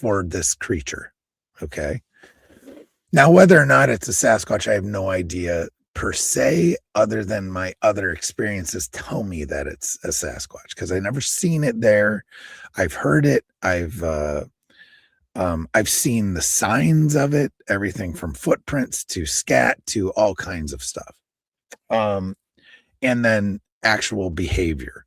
for this creature. Okay. Now, whether or not it's a Sasquatch, I have no idea per se, other than my other experiences tell me that it's a Sasquatch, because I never seen it there. I've heard it. I've seen the signs of it, everything from footprints to scat to all kinds of stuff. And then actual behavior.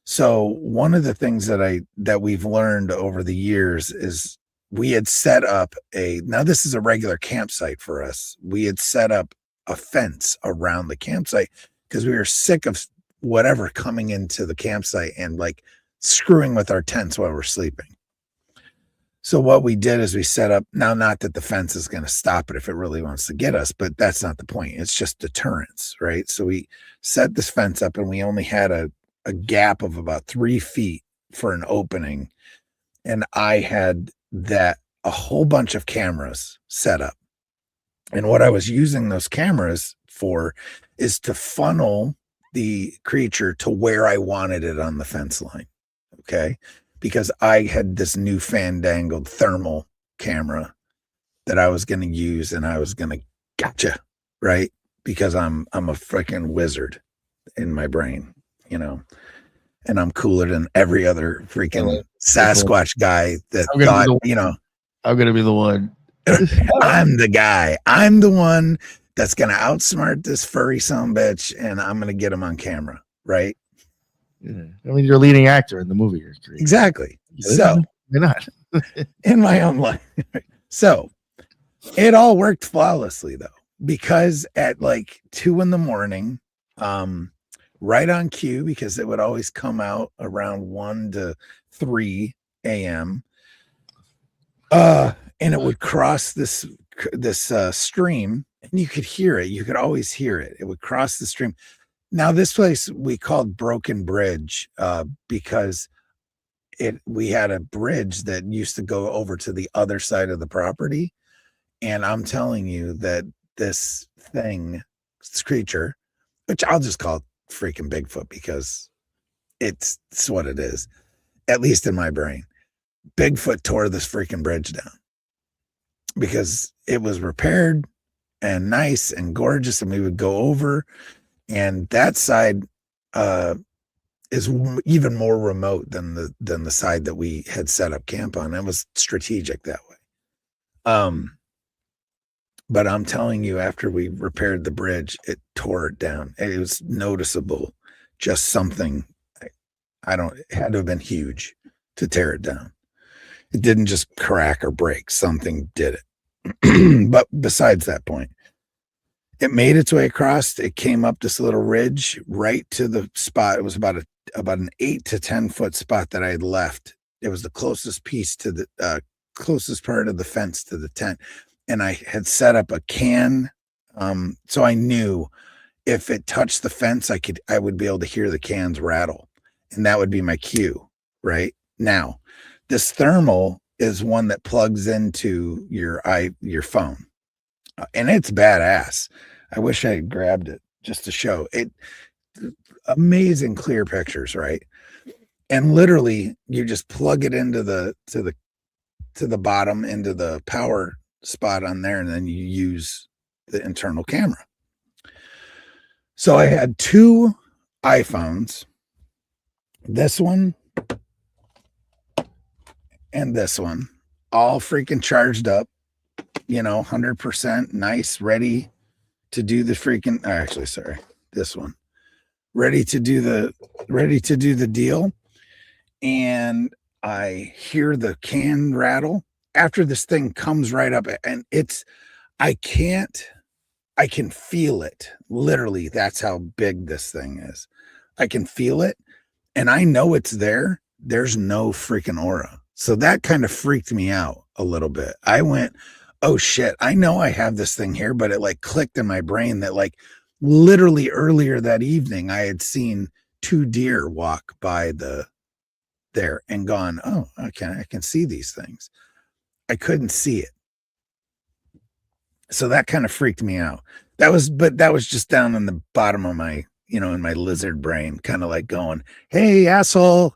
So one of the things that we've learned over the years is we had set up now this is a regular campsite for us. We had set up a fence around the campsite because we were sick of whatever coming into the campsite and like screwing with our tents while we're sleeping. So what we did is we set up, now not that the fence is going to stop it if it really wants to get us, but that's not the point. It's just deterrence, right? So we set this fence up and we only had a gap of about 3 feet for an opening. And I had a whole bunch of cameras set up. And what I was using those cameras for is to funnel the creature to where I wanted it on the fence line. Okay. Because I had this new fandangled thermal camera that I was going to use, and I was going to gotcha, right? Because I'm a freaking wizard in my brain, and I'm cooler than every other freaking Sasquatch guy that thought, I'm going to be the one. I'm the guy. I'm the one that's going to outsmart this furry sumbitch, and I'm going to get him on camera, right? Yeah. I mean, you're a leading actor in the movie. Exactly. Yeah, so you're not in my own life. So it all worked flawlessly though, because at like 2 a.m, right on cue, because it would always come out around 1 to 3 a.m. And it would cross this stream, and you could hear it. You could always hear it. It would cross the stream. Now, this place we called Broken Bridge because we had a bridge that used to go over to the other side of the property. And I'm telling you that this creature, which I'll just call freaking Bigfoot because it's what it is, at least in my brain. Bigfoot tore this freaking bridge down because it was repaired and nice and gorgeous, and we would go over. And that side is even more remote than the side that we had set up camp on. It was strategic that way. But I'm telling you, after we repaired the bridge, it tore it down. It was noticeable. Just something. It had to have been huge to tear it down. It didn't just crack or break. Something did it. But besides that point, it made its way across. It came up this little ridge right to the spot. It was about an 8 to 10 foot spot that I had left. It was the closest piece to the closest part of the fence to the tent. And I had set up a can. So I knew if it touched the fence, I would be able to hear the cans rattle. And that would be my cue, right? Now, this thermal is one that plugs into your phone. And it's badass. I wish I had grabbed it just to show it. Amazing clear pictures, right? And literally, you just plug it into the bottom, into the power spot on there, and then you use the internal camera. So I had 2 iPhones, this one and this one, all freaking charged up. 100% nice, ready to do the freaking, actually, sorry, this one, ready to do the deal. And I hear the can rattle after this thing comes right up, and I can feel it. Literally, that's how big this thing is. I can feel it, and I know it's there. There's no freaking aura. So that kind of freaked me out a little bit. I went, oh shit, I know I have this thing here, but it like clicked in my brain that like literally earlier that evening, I had seen 2 deer walk by there and gone, oh, okay, I can see these things. I couldn't see it. So that kind of freaked me out. That was just down in the bottom of my, in my lizard brain, kind of like going, hey, asshole,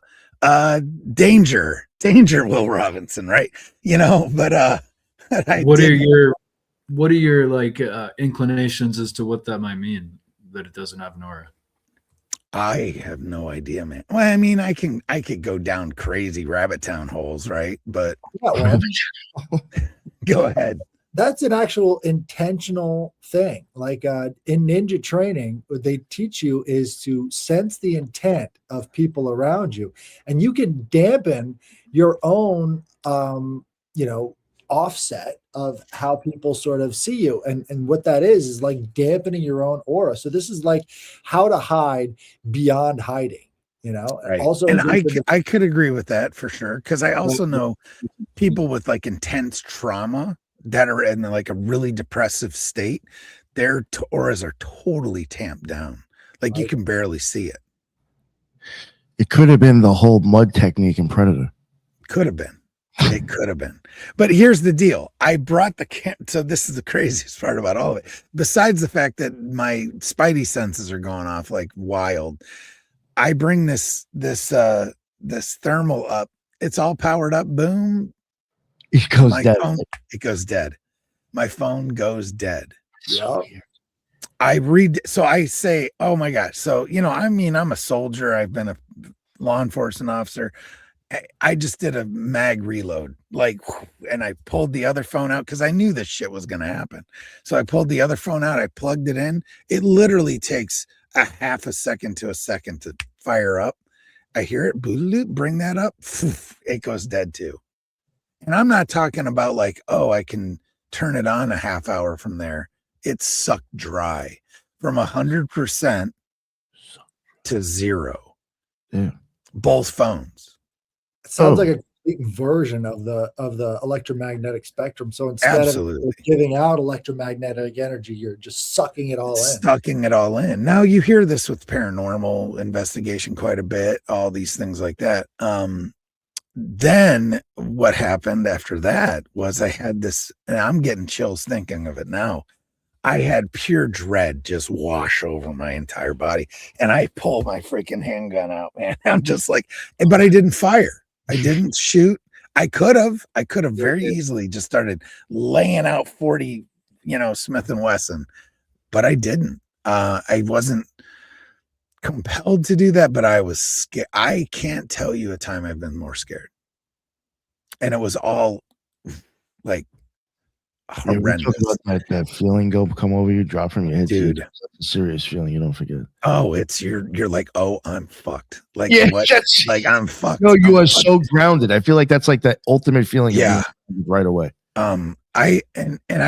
danger, danger, Will Robinson, right? But I What are did. your like inclinations as to what that might mean that it doesn't have an aura? I have no idea, man. Well, I mean, I could go down crazy rabbit town holes, right? But Yeah, well, go ahead. that's an actual intentional thing. Like in ninja training, what they teach you is to sense the intent of people around you, and you can dampen your own, offset of how people sort of see you. And what that is like dampening your own aura. So this is like how to hide beyond hiding. Right. Also, And I could agree with that for sure. Cause I also know people with like intense trauma that are in like a really depressive state, their auras are totally tamped down. Like you can barely see it. It could have been the whole mud technique in Predator. Could have been. It could have been. But here's the deal. I brought so this is the craziest part about all of it. Besides the fact that my spidey senses are going off like wild, I bring this thermal up. It's all powered up. Boom. It goes dead. It goes dead. My phone goes dead. Yeah. So I say, oh my gosh. So, I'm a soldier. I've been a law enforcement officer. I just did a mag reload, and I pulled the other phone out because I knew this shit was going to happen. So I pulled the other phone out. I plugged it in. It literally takes a half a second to a second to fire up. I hear it, bring that up. It goes dead too. And I'm not talking about like, oh, I can turn it on a half hour from there. It's sucked dry from 100% to 0. Yeah. Both phones. It sounds like a complete version of the electromagnetic spectrum. So instead of giving out electromagnetic energy, you're just sucking it all in. Now you hear this with paranormal investigation quite a bit, all these things like that. Then what happened after that was I had this, and I'm getting chills thinking of it now. I had pure dread just wash over my entire body, and I pulled my freaking handgun out, man. I'm just like, but I didn't fire. I didn't shoot. I could have very easily just started laying out 40, Smith and Wesson, but I didn't. I wasn't compelled to do that, but I was scared. I can't tell you a time I've been more scared. And it was all like horrendous. That feeling come over you, drop from your head, dude. It's a serious feeling. You don't forget. Oh, it's you're like, oh, I'm fucked. Like, yeah, what? Like I'm fucked. No, you are so grounded. I feel like that's like the ultimate feeling. Yeah, right away. I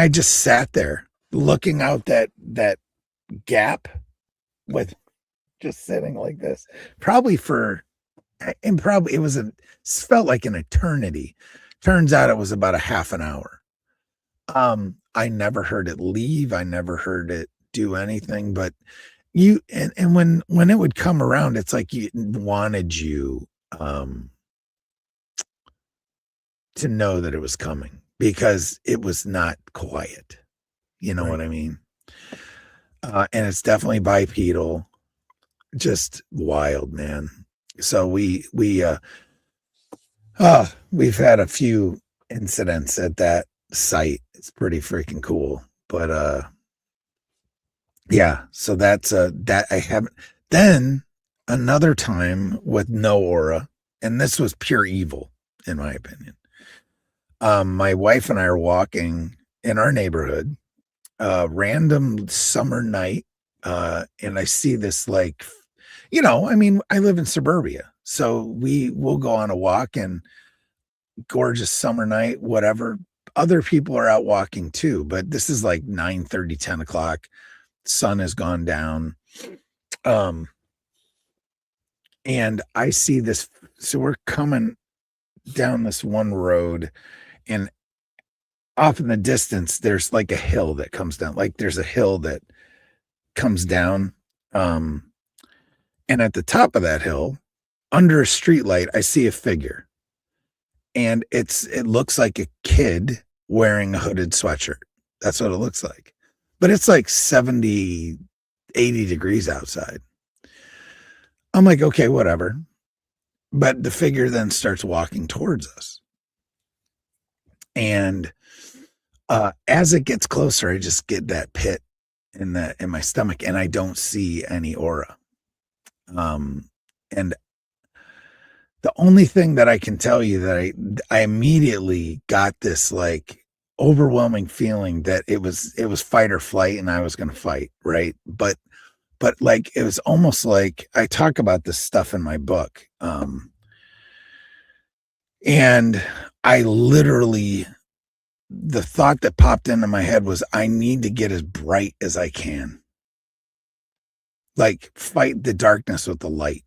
just sat there looking out that gap with just sitting like this, probably it was felt like an eternity. Turns out it was about a half an hour. I never heard it leave. I never heard it do anything, but and when it would come around, it's like it wanted you to know that it was coming because it was not quiet. You know what I mean? And it's definitely bipedal, just wild, man. So we've had a few incidents at that site. It's pretty freaking cool. But yeah, so that's that I haven't. Then another time with no aura, and this was pure evil, in my opinion. My wife and I are walking in our neighborhood, random summer night, and I see this like, I live in suburbia, so we will go on a walk and gorgeous summer night, whatever. Other people are out walking too, but this is like 9:30, 10 o'clock. Sun has gone down. And I see this. So we're coming down this one road, and off in the distance, there's like a hill that comes down. Like there's a hill that comes down. And at the top of that hill, under a streetlight, I see a figure. And it looks like a kid wearing a hooded sweatshirt. That's what it looks like. But it's like 70, 80 degrees outside. I'm like, okay, whatever. But the figure then starts walking towards us. And as it gets closer, I just get that pit in my stomach, and I don't see any aura. And the only thing that I can tell you that I immediately got this like overwhelming feeling that it was fight or flight, and I was going to fight, right? But like it was almost like, I talk about this stuff in my book, and I literally, the thought that popped into my head was, I need to get as bright as I can, like fight the darkness with the light.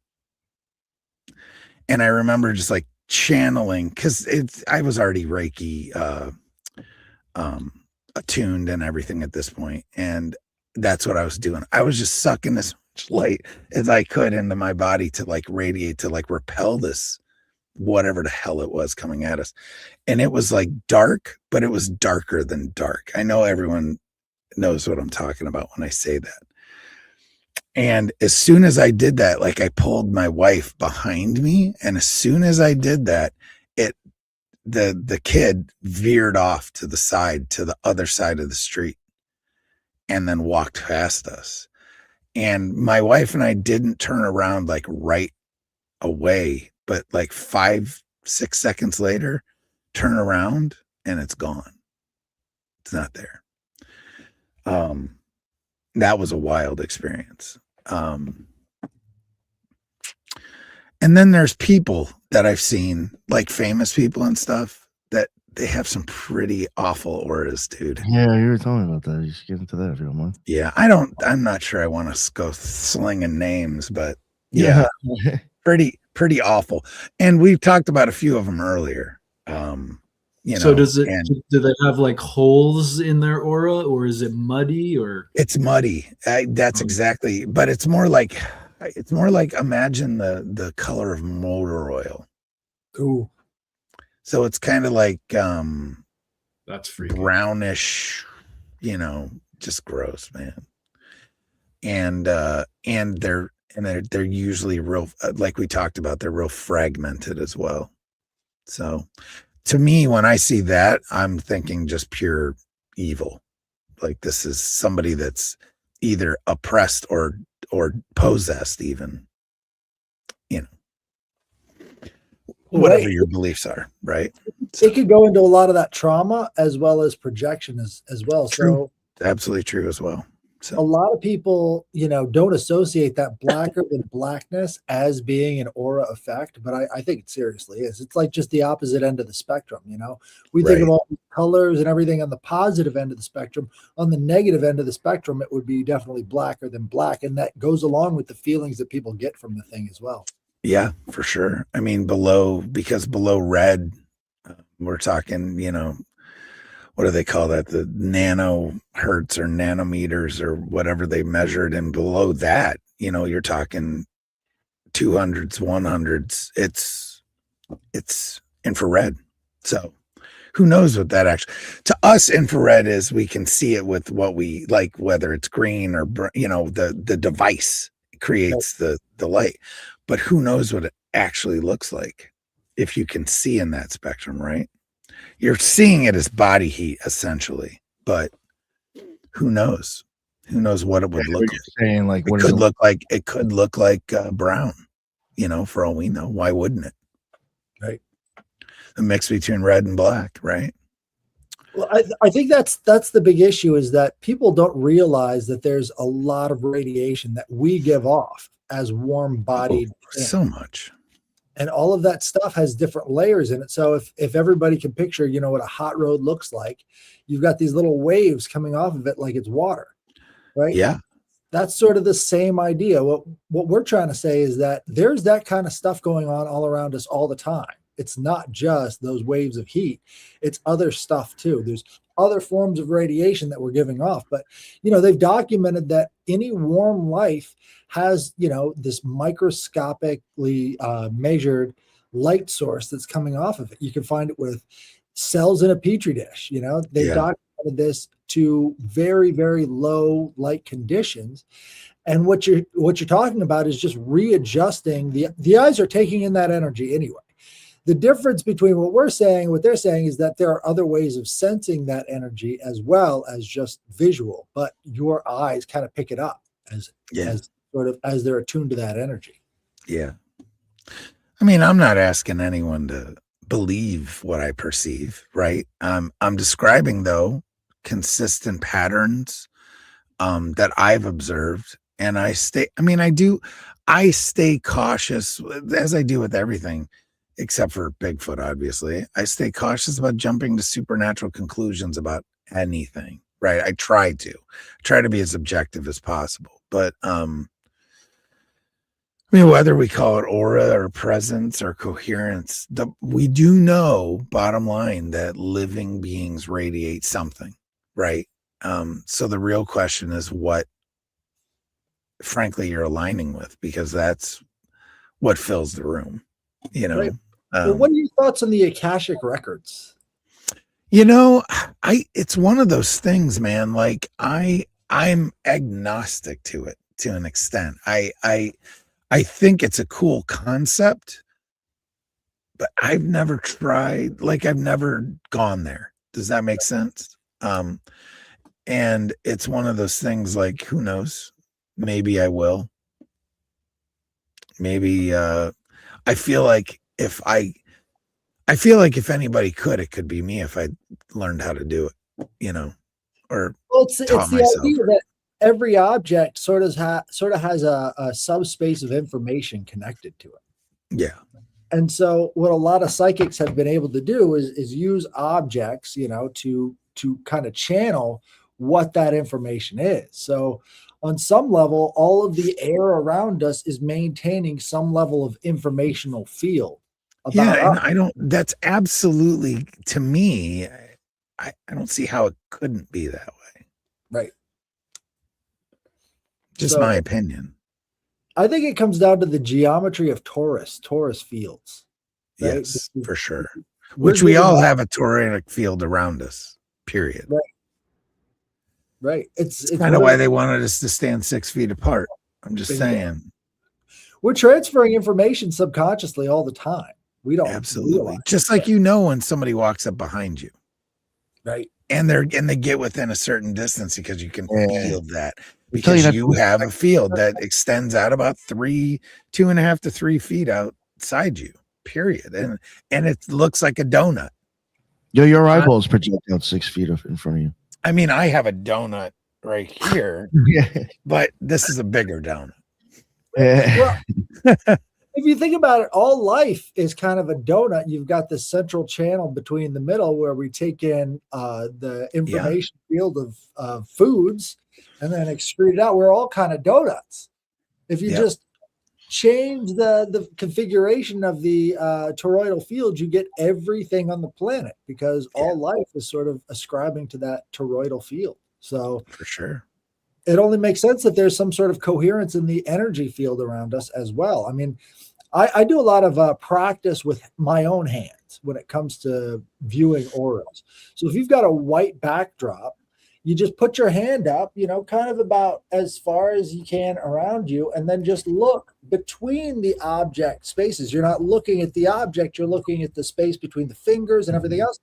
And I remember just like channeling, because I was already Reiki attuned and everything at this point, and that's what I was doing. I was just sucking as much light as I could into my body to like radiate, to like repel this, whatever the hell it was coming at us. And it was like dark, but it was darker than dark. I know everyone knows what I'm talking about when I say that. And as soon as I did that, like I pulled my wife behind me, and as soon as I did that, the kid veered off to the side, to the other side of the street, and then walked past us. And my wife and I didn't turn around like right away, but like 5-6 seconds later, turn around and it's gone. It's not there. That was a wild experience. And then there's people that I've seen, like famous people and stuff, that they have some pretty awful auras, dude. Yeah, you were telling me about that. You should get into that if you don't mind. Yeah, I'm not sure I want to go slinging names, but yeah, pretty awful. And we've talked about a few of them earlier. So do they have like holes in their aura, or is it muddy, or? It's muddy. That's exactly, but it's more like imagine the color of motor oil. Ooh. So it's kind of like That's freaky. Brownish, just gross, man. And they're usually real, like we talked about, they're real fragmented as well. So to me, when I see that, I'm thinking just pure evil. Like this is somebody that's either oppressed or possessed, even, whatever your beliefs are, right? It could go into a lot of that trauma as well as projection as well. True. So Absolutely true as well. So a lot of people, don't associate that blacker than blackness as being an aura effect, but I think it seriously is. It's like just the opposite end of the spectrum. We think of all the colors and everything on the positive end of the spectrum. On the negative end of the spectrum, it would be definitely blacker than black, and that goes along with the feelings that people get from the thing as well. Yeah, for sure. I mean, below red, we're talking, what do they call that? The nanohertz or nanometers or whatever they measured. And below that, you're talking 200s, 100s. It's infrared. So who knows what that actually, to us, infrared is, we can see it with what we like, whether it's green or, the device creates the light, but who knows what it actually looks like if you can see in that spectrum, right? You're seeing it as body heat essentially, but who knows? Who knows what it would look like? Saying like, it could look like brown, for all we know. Why wouldn't it? Right. A mix between red and black, right? Well, I think that's the big issue, is that people don't realize that there's a lot of radiation that we give off as warm-bodied. So much. And all of that stuff has different layers in it. So if everybody can picture, what a hot road looks like, you've got these little waves coming off of it like it's water, right? Yeah. That's sort of the same idea. What we're trying to say is that there's that kind of stuff going on all around us all the time. It's not just those waves of heat. It's other stuff too. There's other forms of radiation that we're giving off. But, they've documented that any warm life has, this microscopically measured light source that's coming off of it. You can find it with cells in a petri dish. They've documented this to very, very low light conditions. And what you're talking about is just readjusting. The eyes are taking in that energy anyway. The difference between what we're saying and what they're saying is that there are other ways of sensing that energy as well as just visual, but your eyes kind of pick it up as sort of as they're attuned to that energy. Yeah. I mean, I'm not asking anyone to believe what I perceive, right? I'm describing, though, consistent patterns that I've observed. And I stay cautious, as I do with everything, except for Bigfoot, obviously. I stay cautious about jumping to supernatural conclusions about anything, right? I try to be as objective as possible. But I mean, whether we call it aura or presence or coherence, we do know, bottom line, that living beings radiate something, right? So the real question is what, frankly, you're aligning with, because that's what fills the room, you know. Right. Well, what are your thoughts on the Akashic records? You know, it's one of those things, man. Like I'm agnostic to it to an extent. I think it's a cool concept, but I've never tried, like I've never gone there. Does that make sense? And it's one of those things, like, who knows? Maybe I will. Maybe I feel like if anybody could, it could be me if I learned how to do it, you know, or it's the idea that every object sort of has a subspace of information connected to it. Yeah. And so what a lot of psychics have been able to do is use objects, you know, to kind of channel what that information is. So on some level, all of the air around us is maintaining some level of informational field. And that's absolutely, to me, I don't see how it couldn't be that way. Right. Just my opinion. I think it comes down to the geometry of torus fields. Right? Yes, for sure. Which we all have a toric field around us, period. Right. Right. It's kind of why they wanted us to stand 6 feet apart. I'm just saying. We're transferring information subconsciously all the time. We don't absolutely. Just like, you know, when somebody walks up behind you. Right. And they get within a certain distance because you can feel that. Because you have a field that extends out about 2.5 to 3 feet outside you, period. And it looks like a donut. Your eyeballs project out 6 feet in front of you. I mean, I have a donut right here, but this is a bigger donut. Well, if you think about it, all life is kind of a donut. You've got the central channel between the middle where we take in the information field of foods and then excrete it out. We're all kind of donuts. If you just change the configuration of the toroidal field, you get everything on the planet, because all life is sort of ascribing to that toroidal field. So for sure, it only makes sense that there's some sort of coherence in the energy field around us as well. I mean, I do a lot of practice with my own hands when it comes to viewing auras. So if you've got a white backdrop, you just put your hand up, you know, kind of about as far as you can around you, and then just look between the object spaces. You're not looking at the object, you're looking at the space between the fingers and everything else.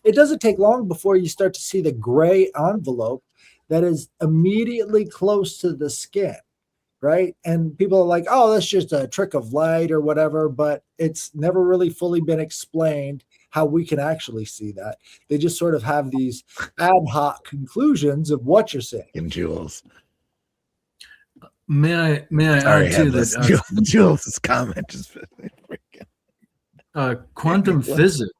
It doesn't take long before you start to see the gray envelope that is immediately close to the skin, right? And people are like, oh, that's just a trick of light or whatever, but it's never really fully been explained how we can actually see that. They just sort of have these ad hoc conclusions of what you're saying. And Jules. May I add to that? Jules' comment just quantum physics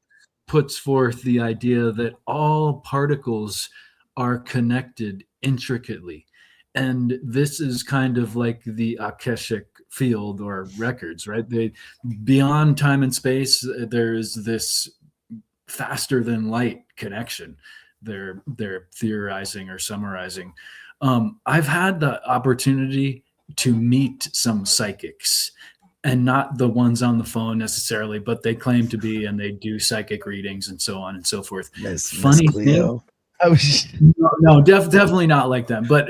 puts forth the idea that all particles are connected intricately. And this is kind of like the Akashic field or records, right? Beyond time and space, there is this faster than light connection. They're theorizing or summarizing. I've had the opportunity to meet some psychics, and not the ones on the phone necessarily, but they claim to be, and they do psychic readings and so on and so forth. Funny thing. I was No, definitely not like them. But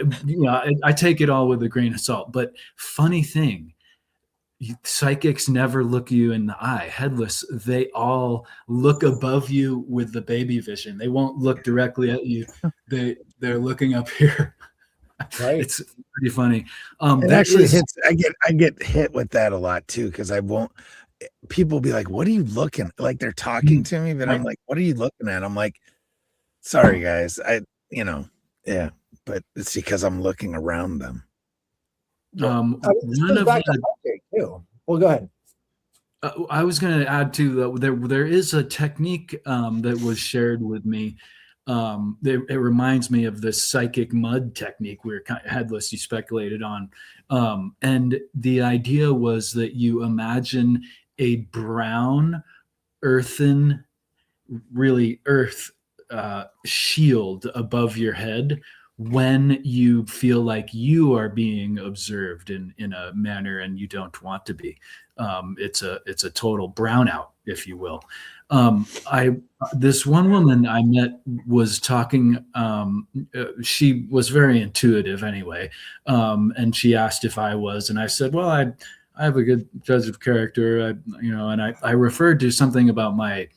I take it all with a grain of salt. But funny thing, psychics never look you in the eye. Headless, they all look above you with the baby vision. They won't look directly at you. They're looking up here. Right. It's pretty funny. It actually hits. I get hit with that a lot too, because I won't. People be like, "What are you looking?" Like they're talking to me, but I'm like, "What are you looking at?" I'm like, "Sorry, guys. Yeah, but it's because I'm looking around them." This goes back to hunting too. Well, go ahead. I was going to add too that there is a technique that was shared with me. It reminds me of the psychic mud technique we were kind of headless. You speculated on, and the idea was that you imagine a brown, earthen, really earth shield above your head when you feel like you are being observed in a manner and you don't want to be. It's a total brownout, if you will. This one woman I met was talking. She was very intuitive anyway, and she asked if I was, and I said, "Well, I have a good judge of character, and I referred to something about my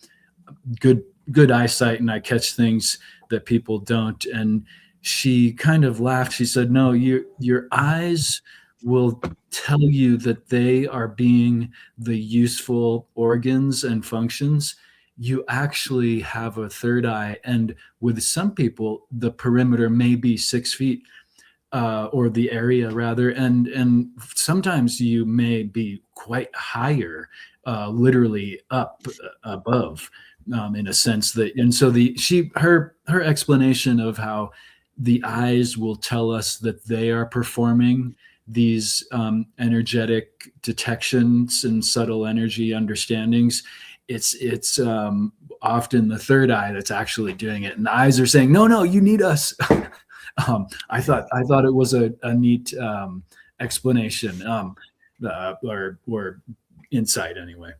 good eyesight, and I catch things that people don't." And she kind of laughed. She said, "No, your eyes will tell you that they are being the useful organs and functions. You actually have a third eye, and with some people, the perimeter may be 6 feet, or the area rather, and sometimes you may be quite higher, literally up above." In a sense that, and so her explanation of how the eyes will tell us that they are performing these energetic detections and subtle energy understandings. It's often the third eye that's actually doing it, and the eyes are saying, "No, you need us." I thought it was a neat explanation, or insight anyway.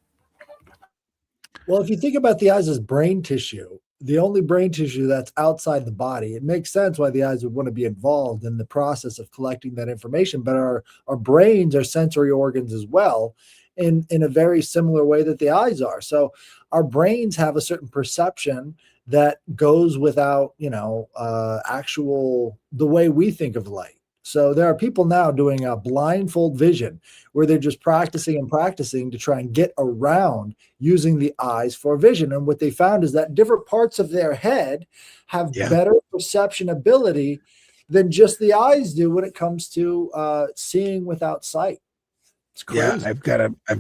Well, if you think about the eyes as brain tissue, the only brain tissue that's outside the body, it makes sense why the eyes would want to be involved in the process of collecting that information. But our brains are sensory organs as well, in a very similar way that the eyes are. So our brains have a certain perception that goes without, the way we think of light. So there are people now doing a blindfold vision where they're just practicing to try and get around using the eyes for vision. And what they found is that different parts of their head have better perception ability than just the eyes do when it comes to seeing without sight. It's crazy. Yeah, I've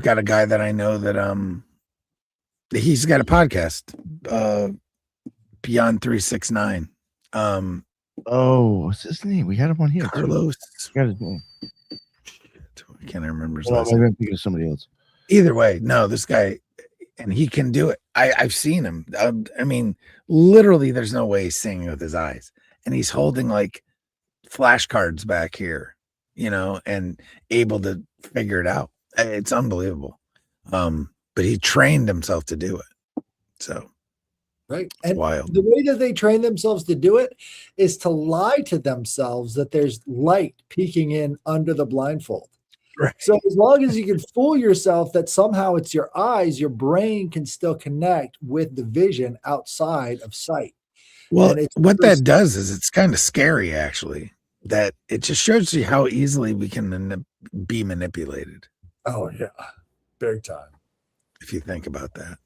got a guy that I know that he's got a podcast, Beyond 369. Oh, what's his name? We had him on here. Carlos. Got his name. I can't remember his Well, last I'm name. thinking of somebody else. Either way, no, this guy, and he can do it. I've seen him. I mean, literally, there's no way he's singing with his eyes, and he's holding like flashcards back here, and able to figure it out. It's unbelievable. But he trained himself to do it. So. Right. And wild. The way that they train themselves to do it is to lie to themselves that there's light peeking in under the blindfold. Right. So as long as you can fool yourself that somehow it's your eyes, your brain can still connect with the vision outside of sight. Well, what that does is it's kind of scary, actually, that it just shows you how easily we can be manipulated. Oh, yeah. Big time. If you think about that.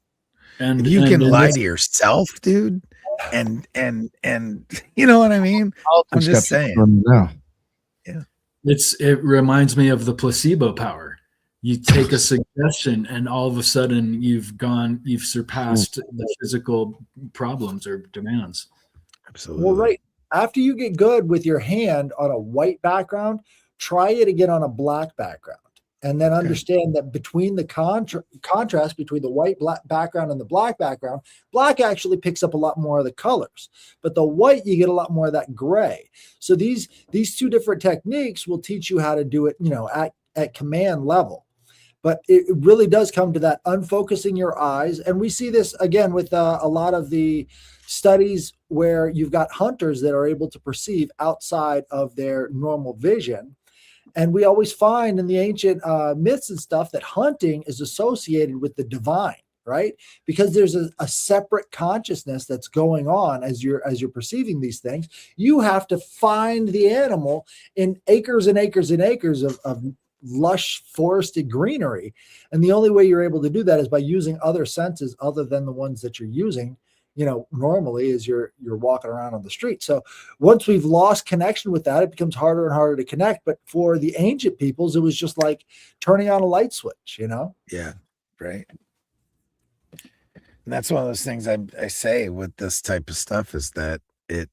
And if you can lie to yourself, dude, and you know what I mean? I'm just saying. Yeah. It reminds me of the placebo power. You take a suggestion and all of a sudden you've surpassed the physical problems or demands. Absolutely. Well, right. After you get good with your hand on a white background, try it again on a black background. And then understand that between the contrast between the white background and the black background, black actually picks up a lot more of the colors, but the white, you get a lot more of that gray. So these two different techniques will teach you how to do it, at command level. But it really does come to that unfocusing your eyes. And we see this again with a lot of the studies where you've got hunters that are able to perceive outside of their normal vision. And we always find in the ancient myths and stuff that hunting is associated with the divine, right? Because there's a separate consciousness that's going on as you're perceiving these things. You have to find the animal in acres and acres and acres of lush forested greenery. And the only way you're able to do that is by using other senses other than the ones that you're using, normally as you're walking around on the street. So once we've lost connection with that, it becomes harder and harder to connect. But for the ancient peoples, it was just like turning on a light switch, Yeah, right. And that's one of those things I say with this type of stuff is that I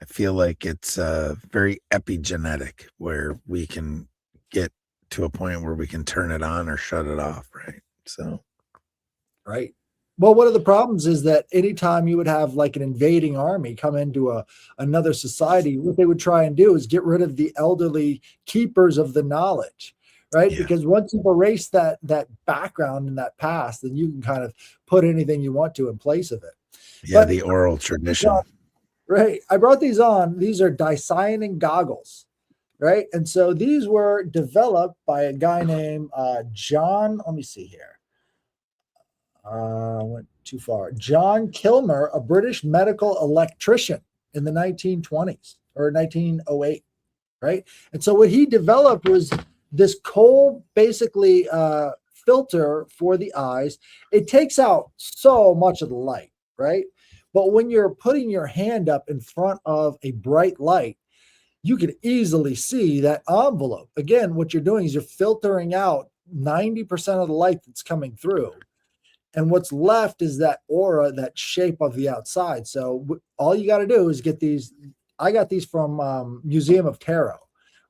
feel like it's very epigenetic, where we can get to a point where we can turn it on or shut it off, right? So, right. Well, one of the problems is that anytime you would have like an invading army come into another society, what they would try and do is get rid of the elderly keepers of the knowledge, right? Yeah. Because once you've erased that background and that past, then you can kind of put anything you want to in place of it. Yeah, But the oral tradition. Right. I brought these on. These are dicyanin goggles, right? And so these were developed by a guy named John. Let me see here. Went too far. John Kilmer, a British medical electrician in the 1920s or 1908, right? And so what he developed was this cold, basically filter for the eyes. It takes out so much of the light, right? But when you're putting your hand up in front of a bright light, you can easily see that envelope. Again, what you're doing is you're filtering out 90% of the light that's coming through. And what's left is that aura, that shape of the outside. So all you got to do is get these. I got these from Museum of Tarot,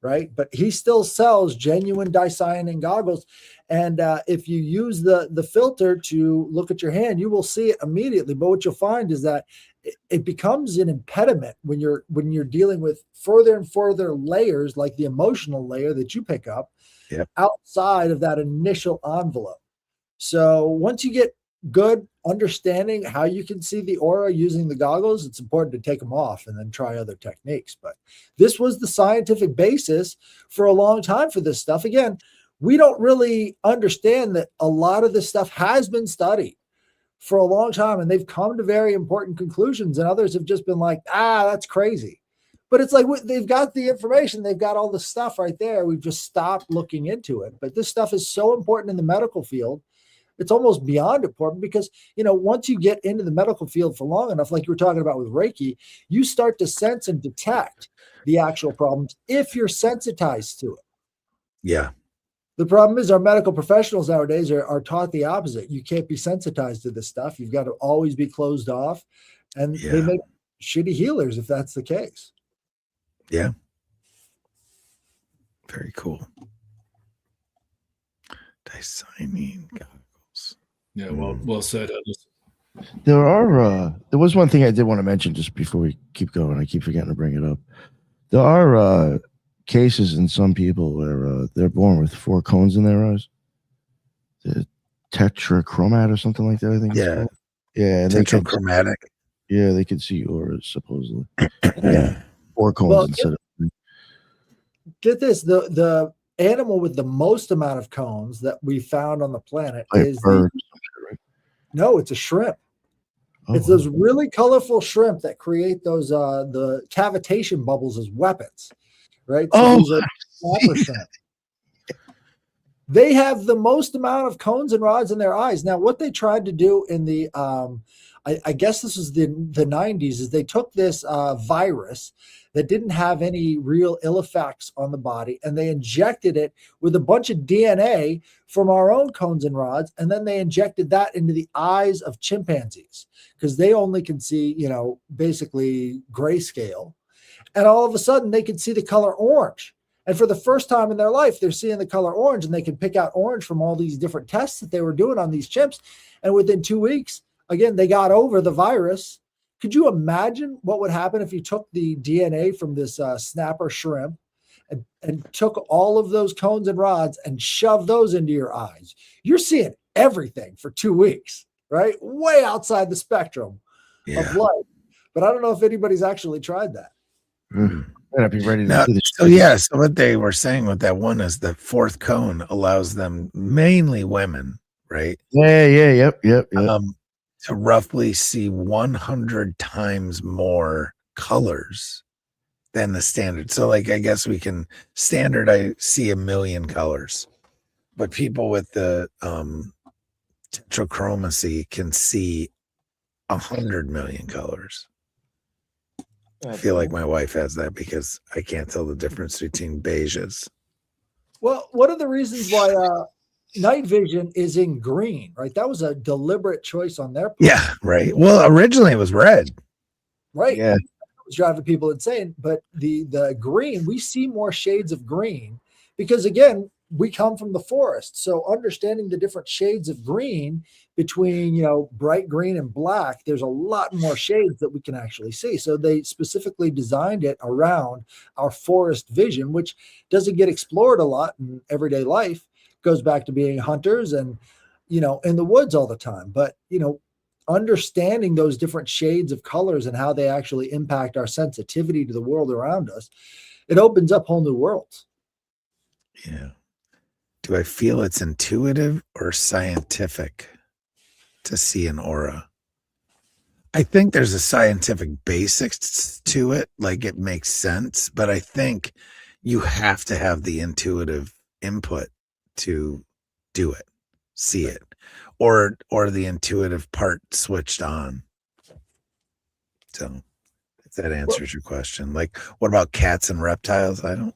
right? But he still sells genuine dicyanin goggles. And if you use the filter to look at your hand, you will see it immediately. But what you'll find is that it becomes an impediment when you're dealing with further and further layers, like the emotional layer that you pick up outside of that initial envelope. So once you get good understanding how you can see the aura using the goggles, it's important to take them off and then try other techniques. But this was the scientific basis for a long time for this stuff. Again, we don't really understand that a lot of this stuff has been studied for a long time, and they've come to very important conclusions, and others have just been like, that's crazy. But it's like they've got the information, they've got all the stuff right there. We've just stopped looking into it. But this stuff is so important in the medical field. It's almost beyond important because, once you get into the medical field for long enough, like you were talking about with Reiki, you start to sense and detect the actual problems if you're sensitized to it. Yeah. The problem is our medical professionals nowadays are taught the opposite. You can't be sensitized to this stuff. You've got to always be closed off. And they make shitty healers if that's the case. Yeah. Very cool. Dicyanin goggles. Yeah, well said. There was one thing I did want to mention just before we keep going. I keep forgetting to bring it up. There are cases in some people where they're born with 4 cones in their eyes. The tetrachromat or something like that, I think. Yeah. Yeah. Tetrachromatic. Yeah, they could see auras supposedly. Yeah. 4 cones instead of. Get this, the animal with the most amount of cones that we found on the planet is no, it's a shrimp. Oh, it's those really colorful shrimp that create those the cavitation bubbles as weapons, right? So these are snapper shrimp. They have the most amount of cones and rods in their eyes. Now, what they tried to do in the I guess this was the 90s, is they took this virus that didn't have any real ill effects on the body, and they injected it with a bunch of DNA from our own cones and rods, and then they injected that into the eyes of chimpanzees because they only can see, basically grayscale. And all of a sudden, they could see the color orange. And for the first time in their life, they're seeing the color orange, and they can pick out orange from all these different tests that they were doing on these chimps. And within 2 weeks, again, they got over the virus. Could you imagine what would happen if you took the DNA from this snapper shrimp and took all of those cones and rods and shoved those into your eyes? You're seeing everything for 2 weeks, right? Way outside the spectrum of light. but I don't know if anybody's actually tried that. I'd be ready to Now, see the so yeah, so what they were saying with that one is the fourth cone allows them, mainly women, right? Yep. To roughly see 100 times more colors than the standard. So like, I guess we can standard, I see 1 million colors, but people with the tetrachromacy can see 100 million colors. I feel like my wife has that because I can't tell the difference between beiges. Well, one of the reasons why night vision is in green, right? That was a deliberate choice on their part. Yeah, right. Well, originally it was red. Right. Yeah. It was driving people insane. But the green, we see more shades of green because, again, we come from the forest. So understanding the different shades of green between, bright green and black, there's a lot more shades that we can actually see. So they specifically designed it around our forest vision, which doesn't get explored a lot in everyday life. Goes back to being hunters and, in the woods all the time. But, understanding those different shades of colors and how they actually impact our sensitivity to the world around us, it opens up whole new worlds. Yeah. Do I feel it's intuitive or scientific to see an aura? I think there's a scientific basics to it. Like it makes sense, but I think you have to have the intuitive input to do it, see it, or the intuitive part switched on. So if that answers your question. Like, what about cats and reptiles? I don't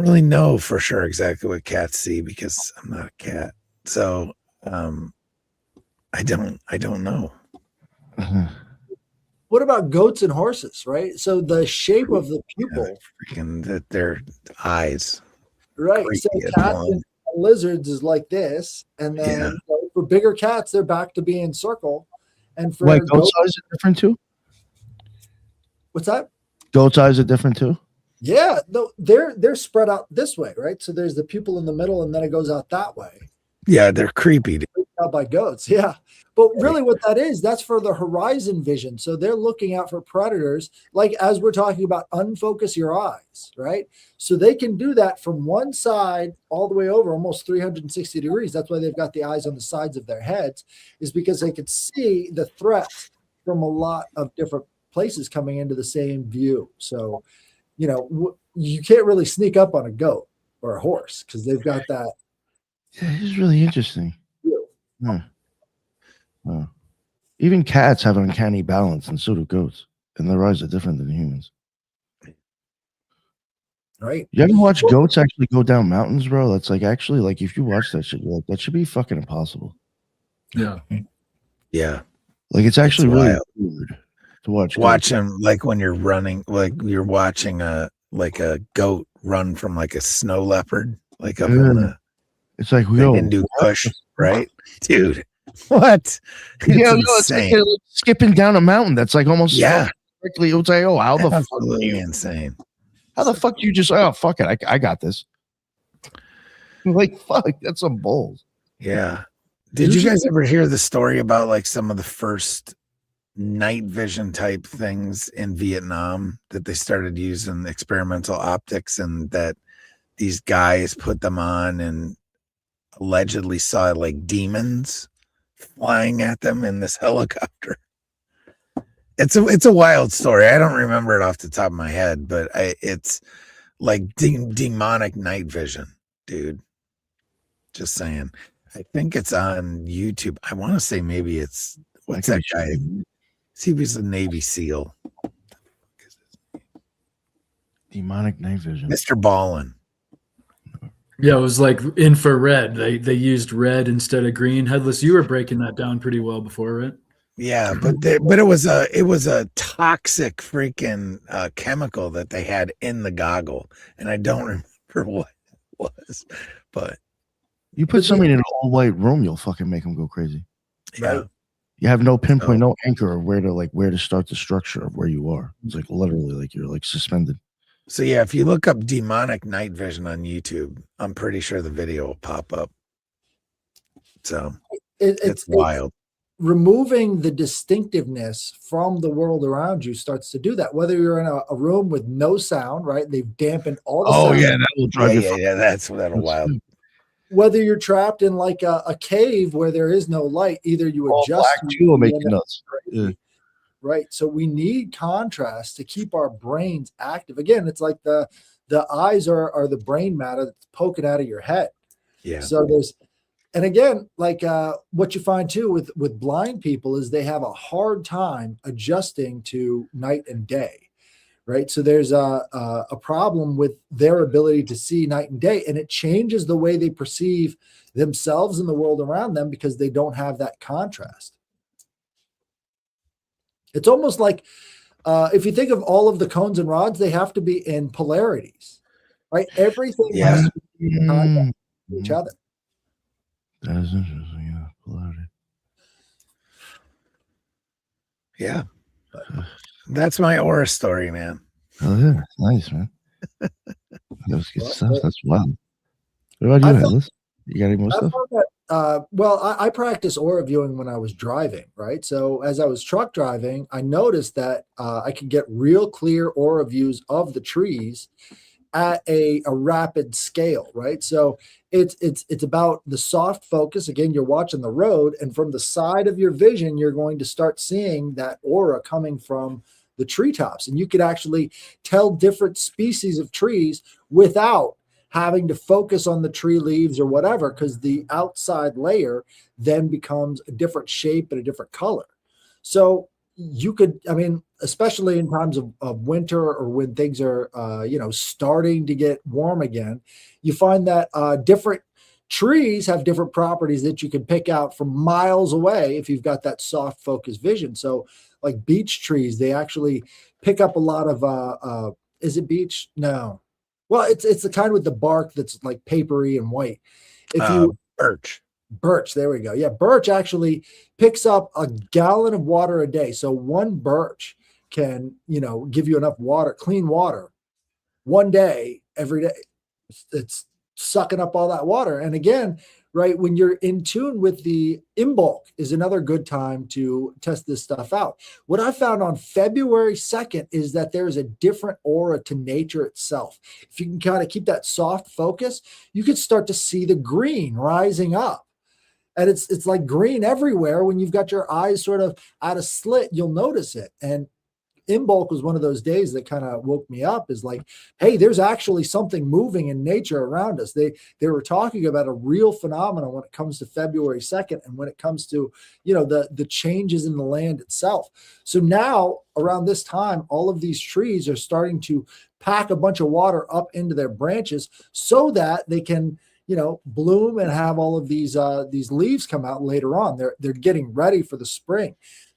really know for sure exactly what cats see because I'm not a cat. So I don't know. What about goats and horses, right? So the shape of the pupil, freaking their eyes, right? So cats and lizards is like this, and then for bigger cats, they're back to being circle. And for goat's eyes are different too. What's that? Goat's eyes are different too. Yeah, no, they're spread out this way, right? So there's the pupil in the middle, and then it goes out that way. Yeah, they're creepy. Out by goats, yeah. But really what that is, that's for the horizon vision. So they're looking out for predators, like as we're talking about, unfocus your eyes, right? So they can do that from one side all the way over, almost 360 degrees. That's why they've got the eyes on the sides of their heads, is because they can see the threat from a lot of different places coming into the same view. So, you can't really sneak up on a goat or a horse because they've got that. Yeah, it's really interesting. Even cats have uncanny balance, and so do goats, and their eyes are different than humans. Right? You ever watch goats actually go down mountains, bro? That's like actually, like, if you watch that shit, you're like, that should be fucking impossible. Yeah. Like it's actually really weird to watch them like when you're running, like you're watching a goat run from like a snow leopard, like up in the. It's like Hindu Kush, right, dude? What? It's like they're like skipping down a mountain. That's like almost directly. It was like, how the fuck? Absolutely insane. How the fuck you just? Oh, fuck it, I got this. Like, fuck, that's some balls. Yeah. Did you guys ever hear the story about like some of the first night vision type things in Vietnam that they started using experimental optics, and that these guys put them on and allegedly saw like demons flying at them in this helicopter? It's a wild story. I don't remember it off the top of my head, but it's like demonic night vision, dude. Just saying. I think it's on YouTube. I want to say maybe it's what's that guy? See if he's a Navy SEAL. Demonic night vision. Mr. Ballin. Yeah, it was like infrared. They used red instead of green. Headless, you were breaking that down pretty well before, right? Yeah, but it was a toxic freaking chemical that they had in the goggle, and I don't remember what it was. But you put somebody in an all white room, you'll fucking make them go crazy. Yeah, right? You have no pinpoint, no anchor of where to start the structure of where you are. It's like literally like you're like suspended. So yeah, if you look up demonic night vision on YouTube, I'm pretty sure the video will pop up. So it's wild. removing the distinctiveness from the world around you starts to do that. Whether you're in a room with no sound, right? They've dampened all the sound. that will drive you. That'll wild. Whether you're trapped in like a cave where there is no light, either you All adjust black too will make you nuts. yeah. Right. So we need contrast to keep our brains active. Again, it's like the eyes are the brain matter that's poking out of your head. Yeah. So there's, and again, like what you find too with blind people is they have a hard time adjusting to night and day. Right. So there's a problem with their ability to see night and day, and it changes the way they perceive themselves and the world around them because they don't have that contrast. It's almost like if you think of all of the cones and rods, they have to be in polarities, right? Everything has to be in contact with each other. That is interesting. Yeah, polarity. Yeah. That's my aura story, man. Oh yeah, nice, man. That was good stuff. That's wild. What about you, Atlas? You got any more stuff? Well, I practiced aura viewing when I was driving, right? So as I was truck driving, I noticed that I could get real clear aura views of the trees at a rapid scale, right? So it's about the soft focus. Again, you're watching the road, and from the side of your vision, you're going to start seeing that aura coming from the treetops, and you could actually tell different species of trees without having to focus on the tree leaves or whatever, because the outside layer then becomes a different shape and a different color. So you could, I mean, especially in times of winter or when things are, starting to get warm again, you find that different trees have different properties that you can pick out from miles away if you've got that soft focus vision. So like beech trees, they actually pick up a lot of, is it beech? No. Well, it's the kind with the bark that's like papery and white. If you birch, there we go. Yeah, birch actually picks up a gallon of water a day. So one birch can, give you enough water, clean water, one day every day. It's sucking up all that water. And again, right, when you're in tune with the Imbolc is another good time to test this stuff out. What I found on February 2nd is that there's a different aura to nature itself. If you can kind of keep that soft focus, you can start to see the green rising up. And it's like green everywhere. When you've got your eyes sort of at a slit, you'll notice it. And Imbolc was one of those days that kind of woke me up, is like, hey, there's actually something moving in nature around us. They were talking about a real phenomenon when it comes to February 2nd and when it comes to, the changes in the land itself. So now around this time, all of these trees are starting to pack a bunch of water up into their branches so that they can, bloom and have all of these leaves come out later on. They're getting ready for the spring.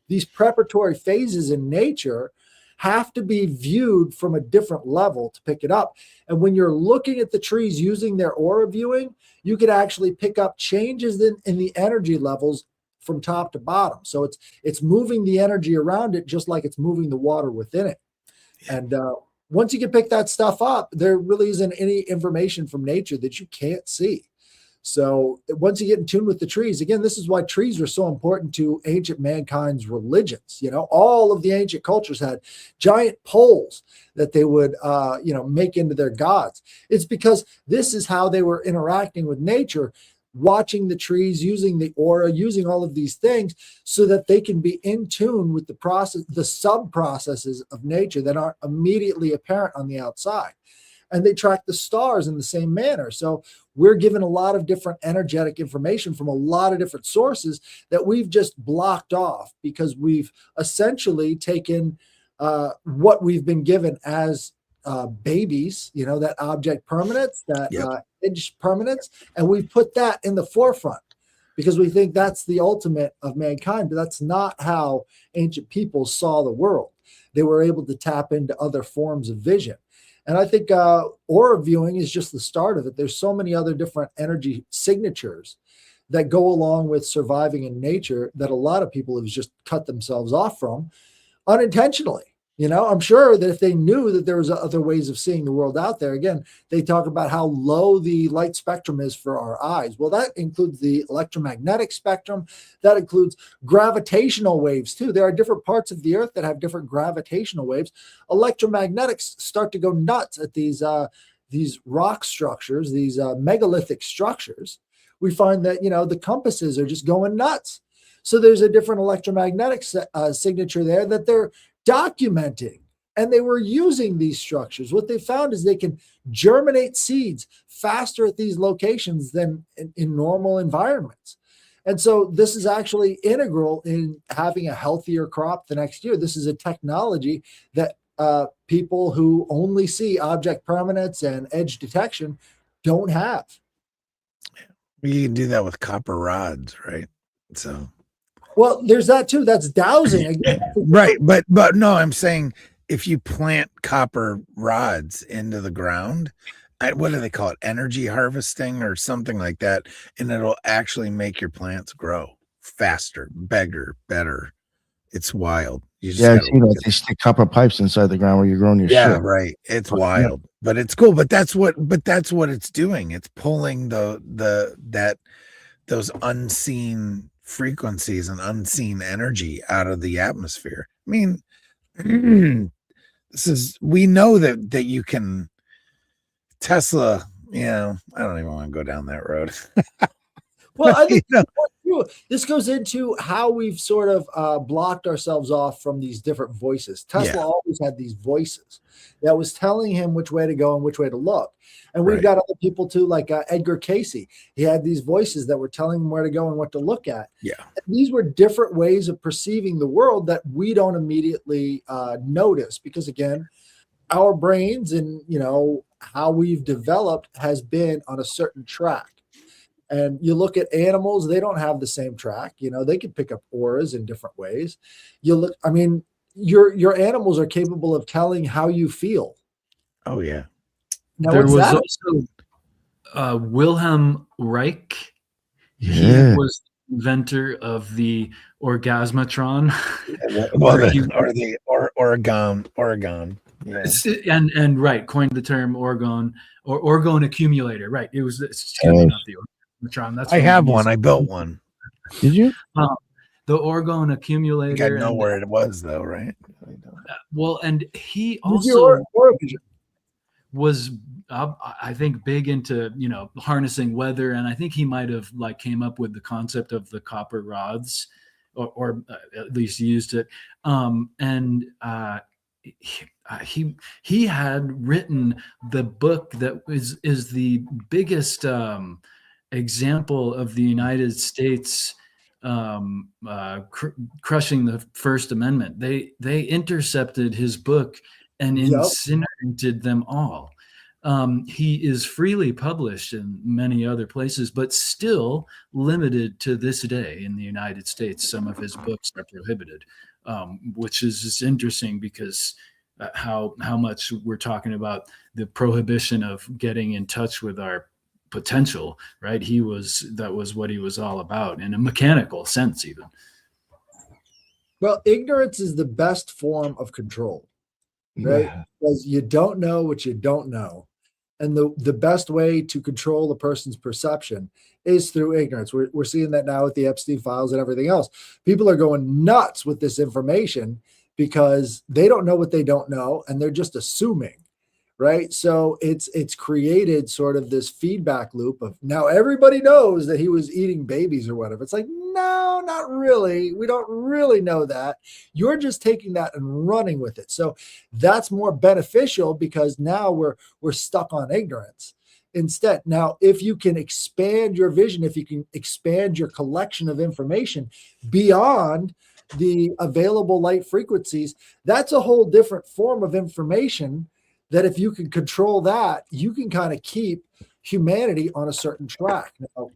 These preparatory phases in nature have to be viewed from a different level to pick it up. And when you're looking at the trees using their aura viewing, you could actually pick up changes in the energy levels from top to bottom. So it's moving the energy around it just like it's moving the water within it. And once you can pick that stuff up, there really isn't any information from nature that you can't see. So once you get in tune with the trees, again, this is why trees were so important to ancient mankind's religions. All of the ancient cultures had giant poles that they would, make into their gods. It's because this is how they were interacting with nature, watching the trees, using the aura, using all of these things so that they can be in tune with the process, the sub processes of nature that aren't immediately apparent on the outside. And they track the stars in the same manner. So we're given a lot of different energetic information from a lot of different sources that we've just blocked off because we've essentially taken what we've been given as babies, that object permanence, that edge permanence, and we've put that in the forefront because we think that's the ultimate of mankind. But that's not how ancient people saw the world. They were able to tap into other forms of vision. And I think aura viewing is just the start of it. There's so many other different energy signatures that go along with surviving in nature that a lot of people have just cut themselves off from unintentionally. I'm sure that if they knew that there was other ways of seeing the world out there, again, they talk about how low the light spectrum is for our eyes. Well, that includes the electromagnetic spectrum. That includes gravitational waves too. There are different parts of the earth that have different gravitational waves. Electromagnetics start to go nuts at these rock structures, these megalithic structures. We find that, the compasses are just going nuts. So there's a different electromagnetic signature there that they're documenting, and they were using these structures. What they found is they can germinate seeds faster at these locations than in normal environments. And so this is actually integral in having a healthier crop the next year. This is a technology that people who only see object permanence and edge detection don't have. You can do that with copper rods, right? So well, there's that too. That's dowsing. Again, right. But no, I'm saying if you plant copper rods into the ground, what do they call it? Energy harvesting or something like that. And it'll actually make your plants grow faster, bigger, better. It's wild. I see that they stick copper pipes inside the ground where you're growing your shit. Right. It's wild, but it's cool. But that's what it's doing. It's pulling those unseen frequencies and unseen energy out of the atmosphere. I mean, we know that you can Tesla, I don't even want to go down that road. Well, I think this goes into how we've sort of blocked ourselves off from these different voices. Tesla always had these voices that was telling him which way to go and which way to look. And we've got other people too, like Edgar Cayce. He had these voices that were telling him where to go and what to look at. Yeah. And these were different ways of perceiving the world that we don't immediately notice because, again, our brains and, how we've developed has been on a certain track. And you look at animals, they don't have the same track. They can pick up auras in different ways. Your animals are capable of telling how you feel. Oh, yeah. Now, there was also Wilhelm Reich. Yeah. He was the inventor of the orgasmatron. Oregon. Yeah. And right, coined the term orgone or orgone accumulator. Right. It was not the orgasmatron. That's I have one. I built one. Did you? The orgone accumulator. I know where it was, though, right? Well, and he also was, I think, big into harnessing weather, and I think he might have came up with the concept of the copper rods, or at least used it. He had written the book that is the biggest example of the United States crushing the First Amendment. They intercepted his book and incinerated them all. He is freely published in many other places, but still limited to this day in the United States. Some of his books are prohibited, which is just interesting because how much we're talking about the prohibition of getting in touch with our potential, right? That was what he was all about in a mechanical sense, even. Well, ignorance is the best form of control, right? Yeah. Because you don't know what you don't know. And the best way to control a person's perception is through ignorance. We're seeing that now with the Epstein files and everything else. People are going nuts with this information because they don't know what they don't know, and they're just assuming, right? So it's created sort of this feedback loop of now everybody knows that he was eating babies or whatever. It's like, no, not really. We don't really know that. You're just taking that and running with it. So that's more beneficial because now we're stuck on ignorance. Instead, now, if you can expand your vision, if you can expand your collection of information beyond the available light frequencies, that's a whole different form of information that if you can control that, you can kind of keep humanity on a certain track. Now,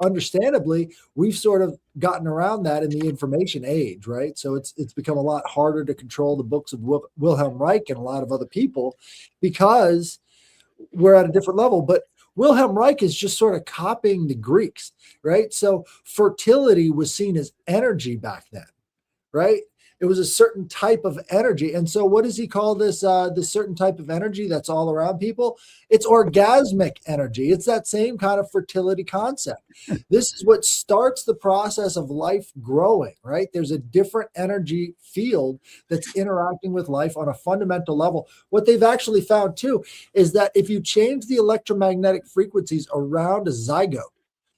understandably, we've sort of gotten around that in the information age, right? So it's become a lot harder to control the books of Wilhelm Reich and a lot of other people because we're at a different level. But Wilhelm Reich is just sort of copying the Greeks, right? So fertility was seen as energy back then, right? It was a certain type of energy. And so what does he call this certain type of energy that's all around people? It's orgasmic energy. It's that same kind of fertility concept. This is what starts the process of life growing, right? There's a different energy field that's interacting with life on a fundamental level. What they've actually found too is that if you change the electromagnetic frequencies around a zygote,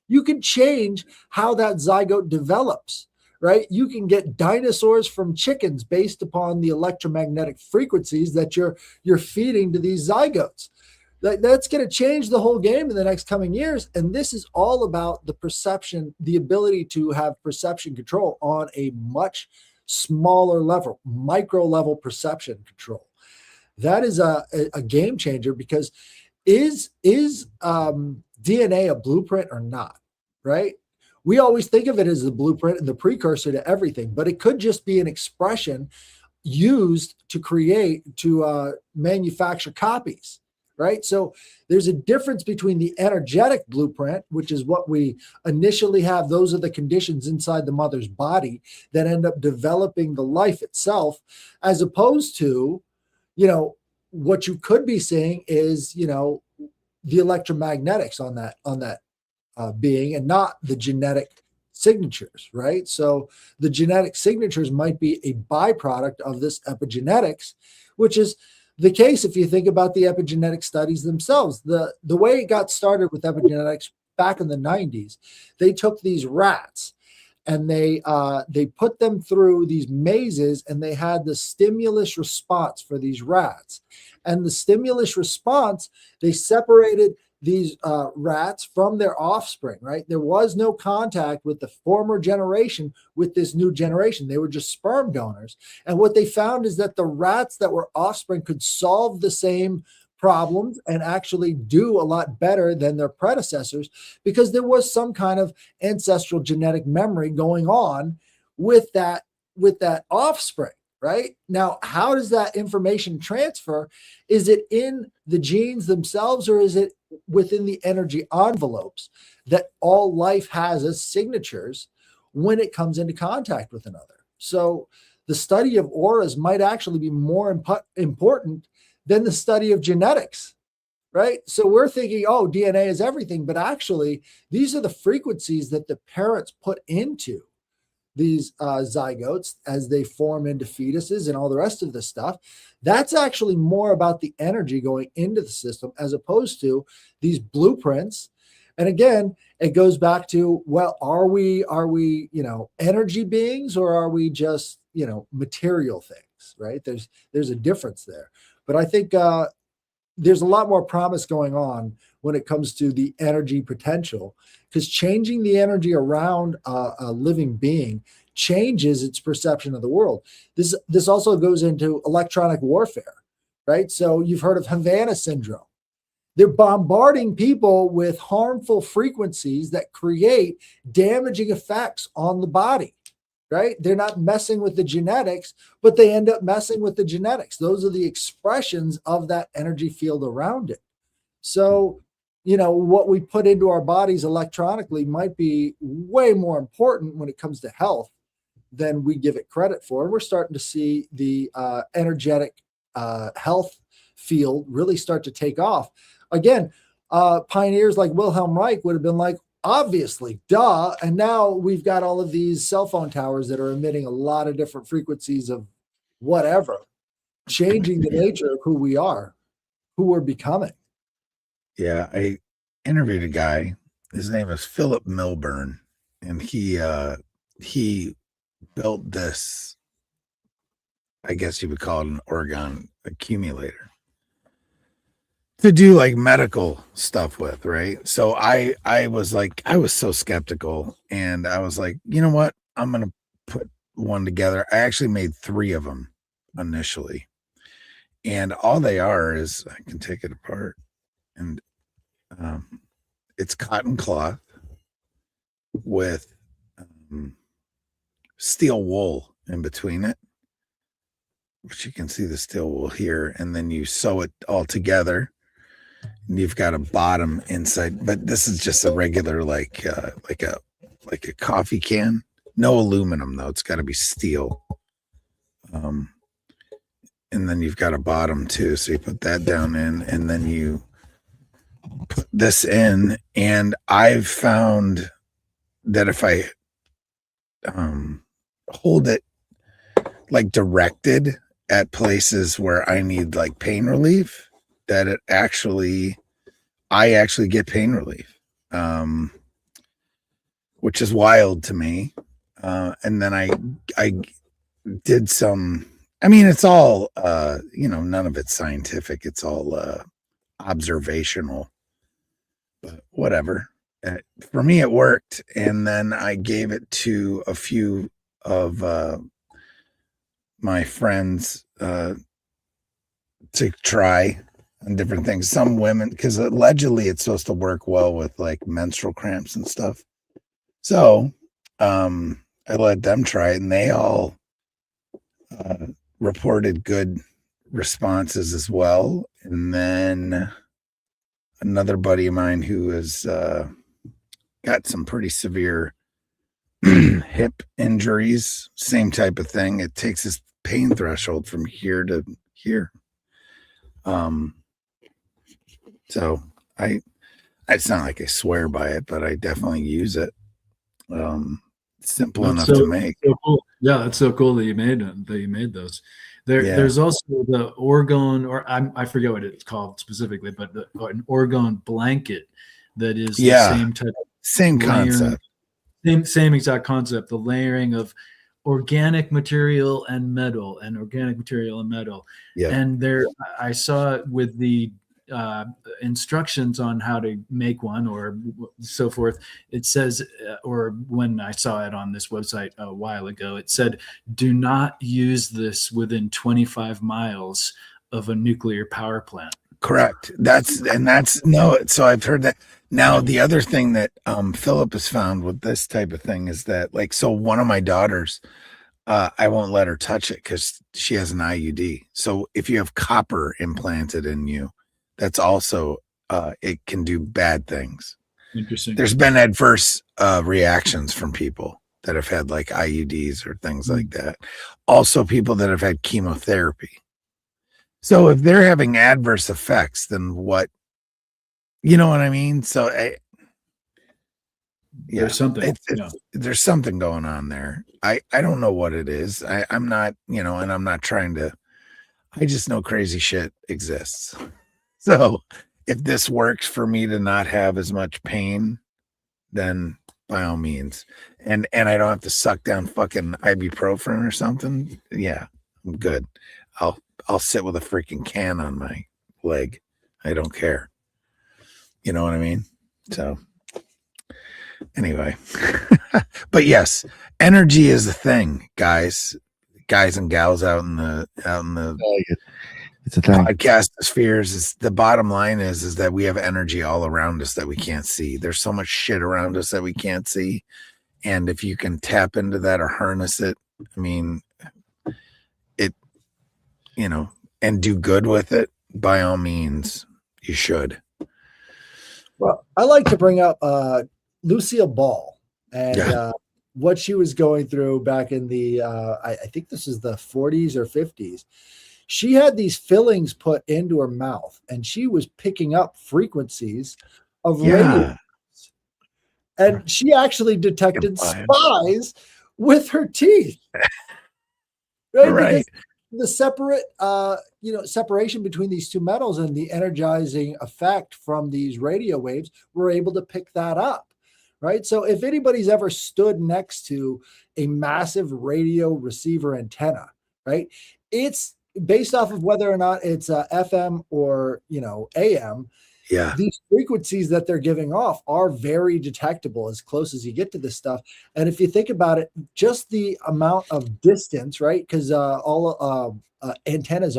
you can change how that zygote develops, right? You can get dinosaurs from chickens based upon the electromagnetic frequencies that you're feeding to these zygotes. That's going to change the whole game in the next coming years. And this is all about the perception, the ability to have perception control on a much smaller level, micro level perception control. That is a game changer, because is DNA a blueprint or not, right? We always think of it as the blueprint and the precursor to everything, but it could just be an expression used to manufacture copies, right? So there's a difference between the energetic blueprint, which is what we initially have. Those are the conditions inside the mother's body that end up developing the life itself, as opposed to, what you could be seeing is, the electromagnetics on that being, and not the genetic signatures, right? So the genetic signatures might be a byproduct of this epigenetics, which is the case if you think about the epigenetic studies themselves. The way it got started with epigenetics back in the 90s, they took these rats and they put them through these mazes, and they had the stimulus response for these rats. And the stimulus response, they separated these rats from their offspring, right? There was no contact with the former generation with this new generation. They were just sperm donors. And what they found is that the rats that were offspring could solve the same problems and actually do a lot better than their predecessors, because there was some kind of ancestral genetic memory going on with that offspring. Right? Now, how does that information transfer? Is it in the genes themselves, or is it within the energy envelopes that all life has as signatures when it comes into contact with another? So the study of auras might actually be more important than the study of genetics, right? So we're thinking, oh, DNA is everything, but actually these are the frequencies that the parents put into these zygotes as they form into fetuses and all the rest of this stuff. That's actually more about the energy going into the system, as opposed to these blueprints. And again, it goes back to, well, are we energy beings, or are we just material things, right? There's a difference there. But I think there's a lot more promise going on when it comes to the energy potential, because changing the energy around a living being changes its perception of the world. This also goes into electronic warfare, right? So you've heard of Havana syndrome. They're bombarding people with harmful frequencies that create damaging effects on the body, right? They're not messing with the genetics, but they end up messing with the genetics. Those are the expressions of that energy field around it. So, what we put into our bodies electronically might be way more important when it comes to health than we give it credit for. And we're starting to see the energetic health field really start to take off. Again, pioneers like Wilhelm Reich would have been like, obviously, duh. And now we've got all of these cell phone towers that are emitting a lot of different frequencies of whatever, changing the nature of who we are, who we're becoming. Yeah, I interviewed a guy. His name is Philip Milburn, and he built this, I guess you would call it an orgone accumulator, to do like medical stuff with, right? So I was so skeptical, and I was like, you know what? I'm going to put one together. I actually made 3 of them initially. And all they are is, I can take it apart, and it's cotton cloth with steel wool in between it, which you can see the steel wool here, and then you sew it all together, and you've got a bottom inside. But this is just a regular like a coffee can. No aluminum though; it's got to be steel. and then you've got a bottom too. So you put that down in, and then you put this in. And I've found that if I hold it like directed at places where I need like pain relief, that I actually get pain relief, which is wild to me. And then I did some, I mean, it's all, none of it's scientific. It's all observational, but whatever. For me, it worked. And then I gave it to a few of my friends to try on different things. Some women, because allegedly it's supposed to work well with like menstrual cramps and stuff. So I let them try it, and they all reported good responses as well. And then another buddy of mine who has got some pretty severe hip injuries, same type of thing. It takes his pain threshold from here to here. So it's not like I swear by it, but I definitely use it. Simple enough to make. So cool. Yeah, that's so cool that you made those. There's also the orgone, or I forget what it's called specifically, but an orgone blanket that is the same type, same concept, same exact concept. The layering of organic material and metal, Yeah. And I saw it with the instructions on how to make one or so forth. It says, or when I saw it on this website a while ago, it said, do not use this within 25 miles of a nuclear power plant. Correct. So I've heard that. Now, the other thing that Philip has found with this type of thing is that, like, so one of my daughters, I won't let her touch it because she has an IUD. So if you have copper implanted in you, that's also, it can do bad things. Interesting. There's been adverse reactions from people that have had like IUDs or things like that. Also, people that have had chemotherapy. So if they're having adverse effects, then what? You know what I mean? So there's something. There's something going on there. I don't know what it is. I'm not, and I'm not trying to. I just know crazy shit exists. So if this works for me to not have as much pain, then by all means. And I don't have to suck down fucking ibuprofen or something. Yeah, I'm good. I'll sit with a freaking can on my leg. I don't care. You know what I mean? So anyway, but yes, energy is a thing, guys and gals out in the it's a thing. Podcast spheres. Is the bottom line is that we have energy all around us that we can't see. There's so much shit around us that we can't see. And if you can tap into that or harness it, I mean, and do good with it, by all means, you should. Well, I like to bring up Lucille Ball and what she was going through back in the, I think this is the 40s or 50s. She had these fillings put into her mouth, and she was picking up frequencies of radio. And she actually detected spies with her teeth. Right. The separate, separation between these two metals and the energizing effect from these radio waves, we're able to pick that up. Right. So if anybody's ever stood next to a massive radio receiver antenna, right, it's based off of whether or not it's FM or, AM. Yeah. These frequencies that they're giving off are very detectable as close as you get to this stuff. And if you think about it, just the amount of distance, right? Because all antennas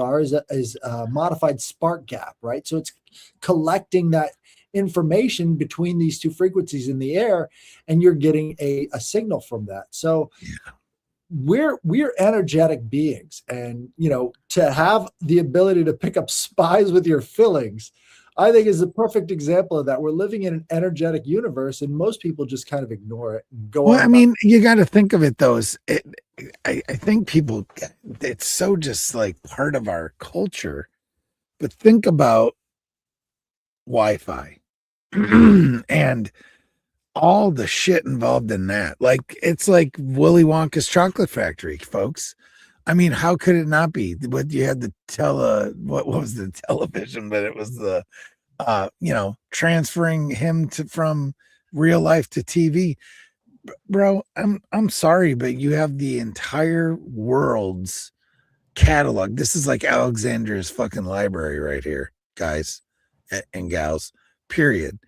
is a modified spark gap, right? So it's collecting that information between these two frequencies in the air, and you're getting a signal from that. So we're energetic beings, and to have the ability to pick up spies with your fillings, I think is a perfect example of that. We're living in an energetic universe, and most people just kind of ignore it and go Well, on. I mean, you got to think of it though. I think people, it's so just like part of our culture. But think about Wi-Fi and all the shit involved in that. Like it's like Willy Wonka's chocolate factory, folks. I mean, how could it not be? What you had the what was the television, but it was the transferring him from real life to TV. Bro, I'm sorry, but you have the entire world's catalog. This is like Alexandria's fucking library right here, guys and gals, period.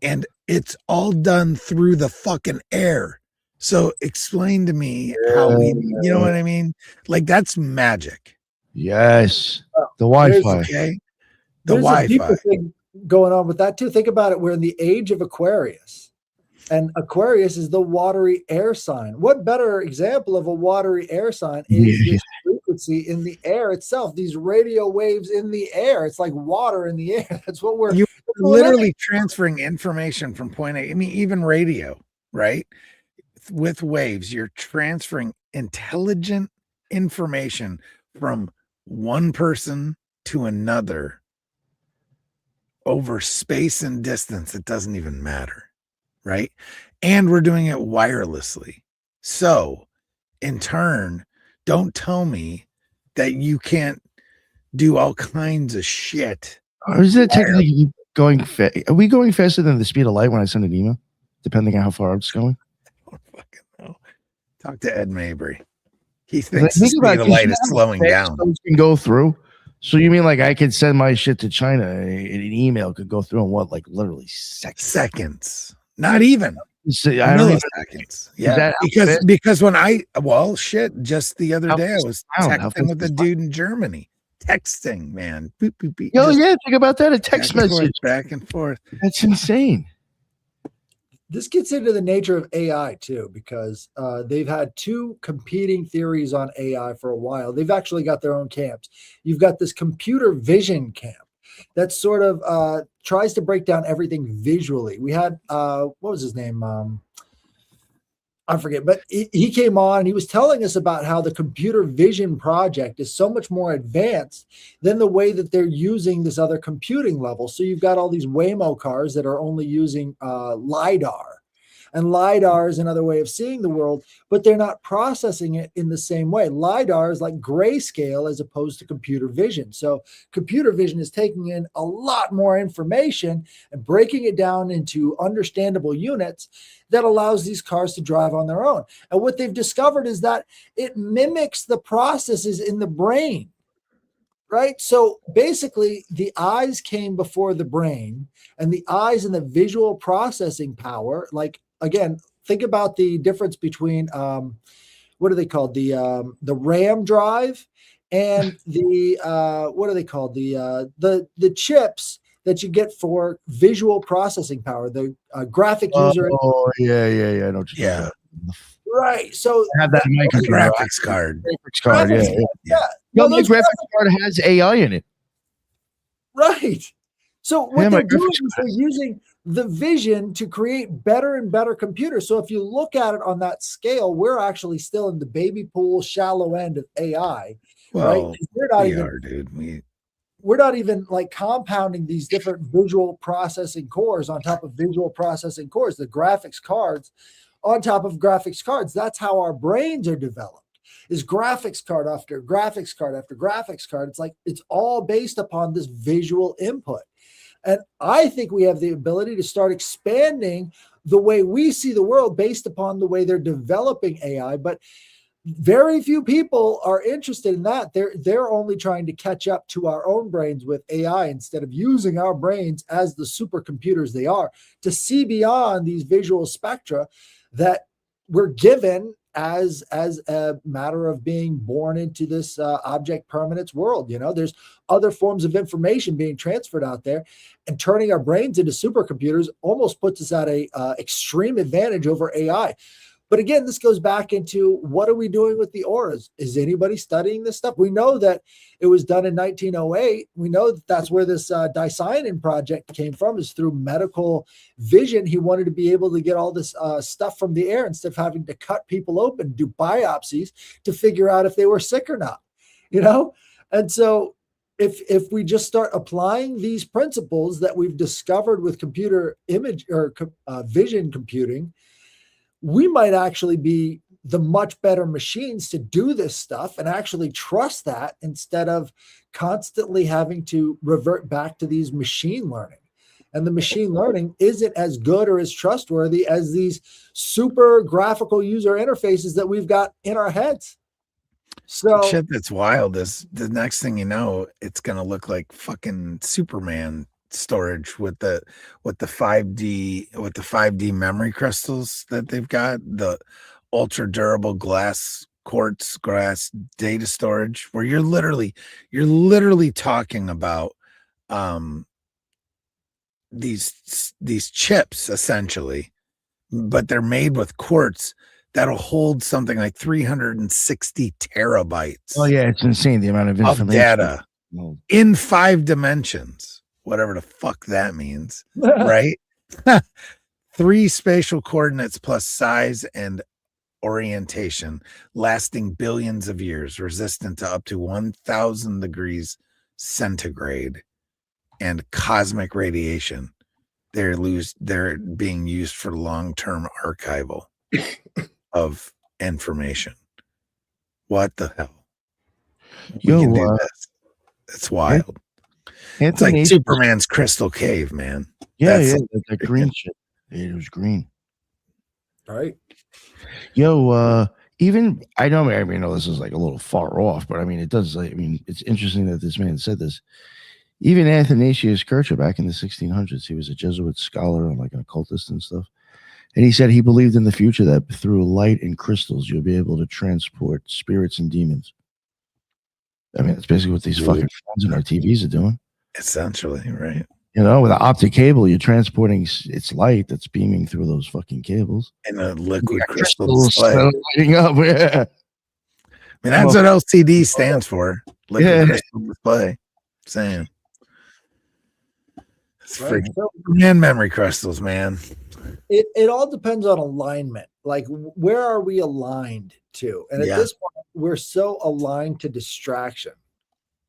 And it's all done through the fucking air. So explain to me how you know what I mean? Like that's magic. Yes. The There's- Wi-Fi. Okay. The There's a Wi-Fi. deeper thing going on with that too. Think about it. We're in the age of Aquarius, and Aquarius is the watery air sign. What better example of a watery air sign is this frequency in the air itself? These radio waves in the air. It's like water in the air. That's what we're You're literally transferring information from point A. I mean, even radio, right? With waves, you're transferring intelligent information from one person to another over space and distance. It doesn't even matter, right? And we're doing it wirelessly. So, in turn, don't tell me that you can't do all kinds of shit. Or is it technically going are we going faster than the speed of light when I send an email, depending on how far it's going? I don't fucking know. Talk to Ed Mabry. He thinks the Think speed about of it, light is slowing down. Those can go through. So you mean like I could send my shit to China and an email could go through in what, like literally seconds? Seconds. Not even. So, I don't even, milliseconds. Yeah. Because when just the other day I was texting with a dude in Germany. Texting, man. Boop, boop, boop. Oh yeah, think about that. A text message. Back and forth. That's insane. This gets into the nature of AI too, because they've had two competing theories on AI for a while. They've actually got their own camps. You've got this computer vision camp that sort of tries to break down everything visually. We had, what was his name? I forget, but he came on and he was telling us about how the computer vision project is so much more advanced than the way that they're using this other computing level. So you've got all these Waymo cars that are only using LiDAR. And LiDAR is another way of seeing the world, but they're not processing it in the same way. LiDAR is like grayscale as opposed to computer vision. So computer vision is taking in a lot more information and breaking it down into understandable units that allows these cars to drive on their own. And what they've discovered is that it mimics the processes in the brain. Right. So basically, the eyes came before the brain, and the eyes and the visual processing power. Like, again, think about the difference between what are they called? The RAM drive and the what are they called? The chips that you get for visual processing power, the graphic user. Oh yeah. I know what you're talking about. Right. So I have that in my computer. Graphics card. Graphics card, yeah. No, my graphics card has AI in it. Right. So what they're doing is they're using the vision to create better and better computers. So if you look at it on that scale, we're actually still in the baby pool, shallow end of AI. Well, right? We're not even like compounding these different visual processing cores on top of visual processing cores, the graphics cards on top of graphics cards. That's how our brains are developed, is graphics card after graphics card after graphics card. It's like, it's all based upon this visual input. And I think we have the ability to start expanding the way we see the world based upon the way they're developing AI. But very few people are interested in that. They're only trying to catch up to our own brains with AI instead of using our brains as the supercomputers they are to see beyond these visual spectra that we're given as a matter of being born into this object permanence world. You know, there's other forms of information being transferred out there, and turning our brains into supercomputers almost puts us at a extreme advantage over AI. But again, this goes back into what are we doing with the auras? Is anybody studying this stuff? We know that it was done in 1908. We know that that's where this dicyanin project came from, is through medical vision. He wanted to be able to get all this stuff from the air instead of having to cut people open, do biopsies to figure out if they were sick or not, you know? And so if we just start applying these principles that we've discovered with computer image or vision computing, we might actually be the much better machines to do this stuff and actually trust that instead of constantly having to revert back to these machine learning. And the machine learning isn't as good or as trustworthy as these super graphical user interfaces that we've got in our heads. So shit that's wild is the next thing you know, it's gonna look like fucking Superman storage with the 5D memory crystals that they've got, the ultra durable quartz glass data storage, where you're literally talking about these chips essentially, but they're made with quartz that'll hold something like 360 terabytes. Oh yeah, it's insane the amount of information. Data in 5 dimensions, whatever the fuck that means, right? 3 spatial coordinates plus size and orientation, lasting billions of years, resistant to up to 1,000 degrees centigrade and cosmic radiation. They're being used for long-term archival of information. What the hell? We can do this. It's wild. It's like Superman's crystal cave, man. Yeah, that green shit. It was green. Right. Yo, even I know this is like a little far off, but I mean it does. I mean, it's interesting that this man said this. Even Athanasius Kircher back in the 1600s, he was a Jesuit scholar and like an occultist and stuff. And he said he believed in the future that through light and crystals, you'll be able to transport spirits and demons. I mean, that's basically what these fucking phones and our TVs are doing. Essentially, right? You know, with an optic cable, you're transporting its light that's beaming through those fucking cables. And a liquid crystal display. Lighting up, yeah. I mean, that's what LCD stands for. Liquid crystal display. Saying. It's freaking man, memory crystals, man. It all depends on alignment. Like, where are we aligned to? And at this point, we're so aligned to distraction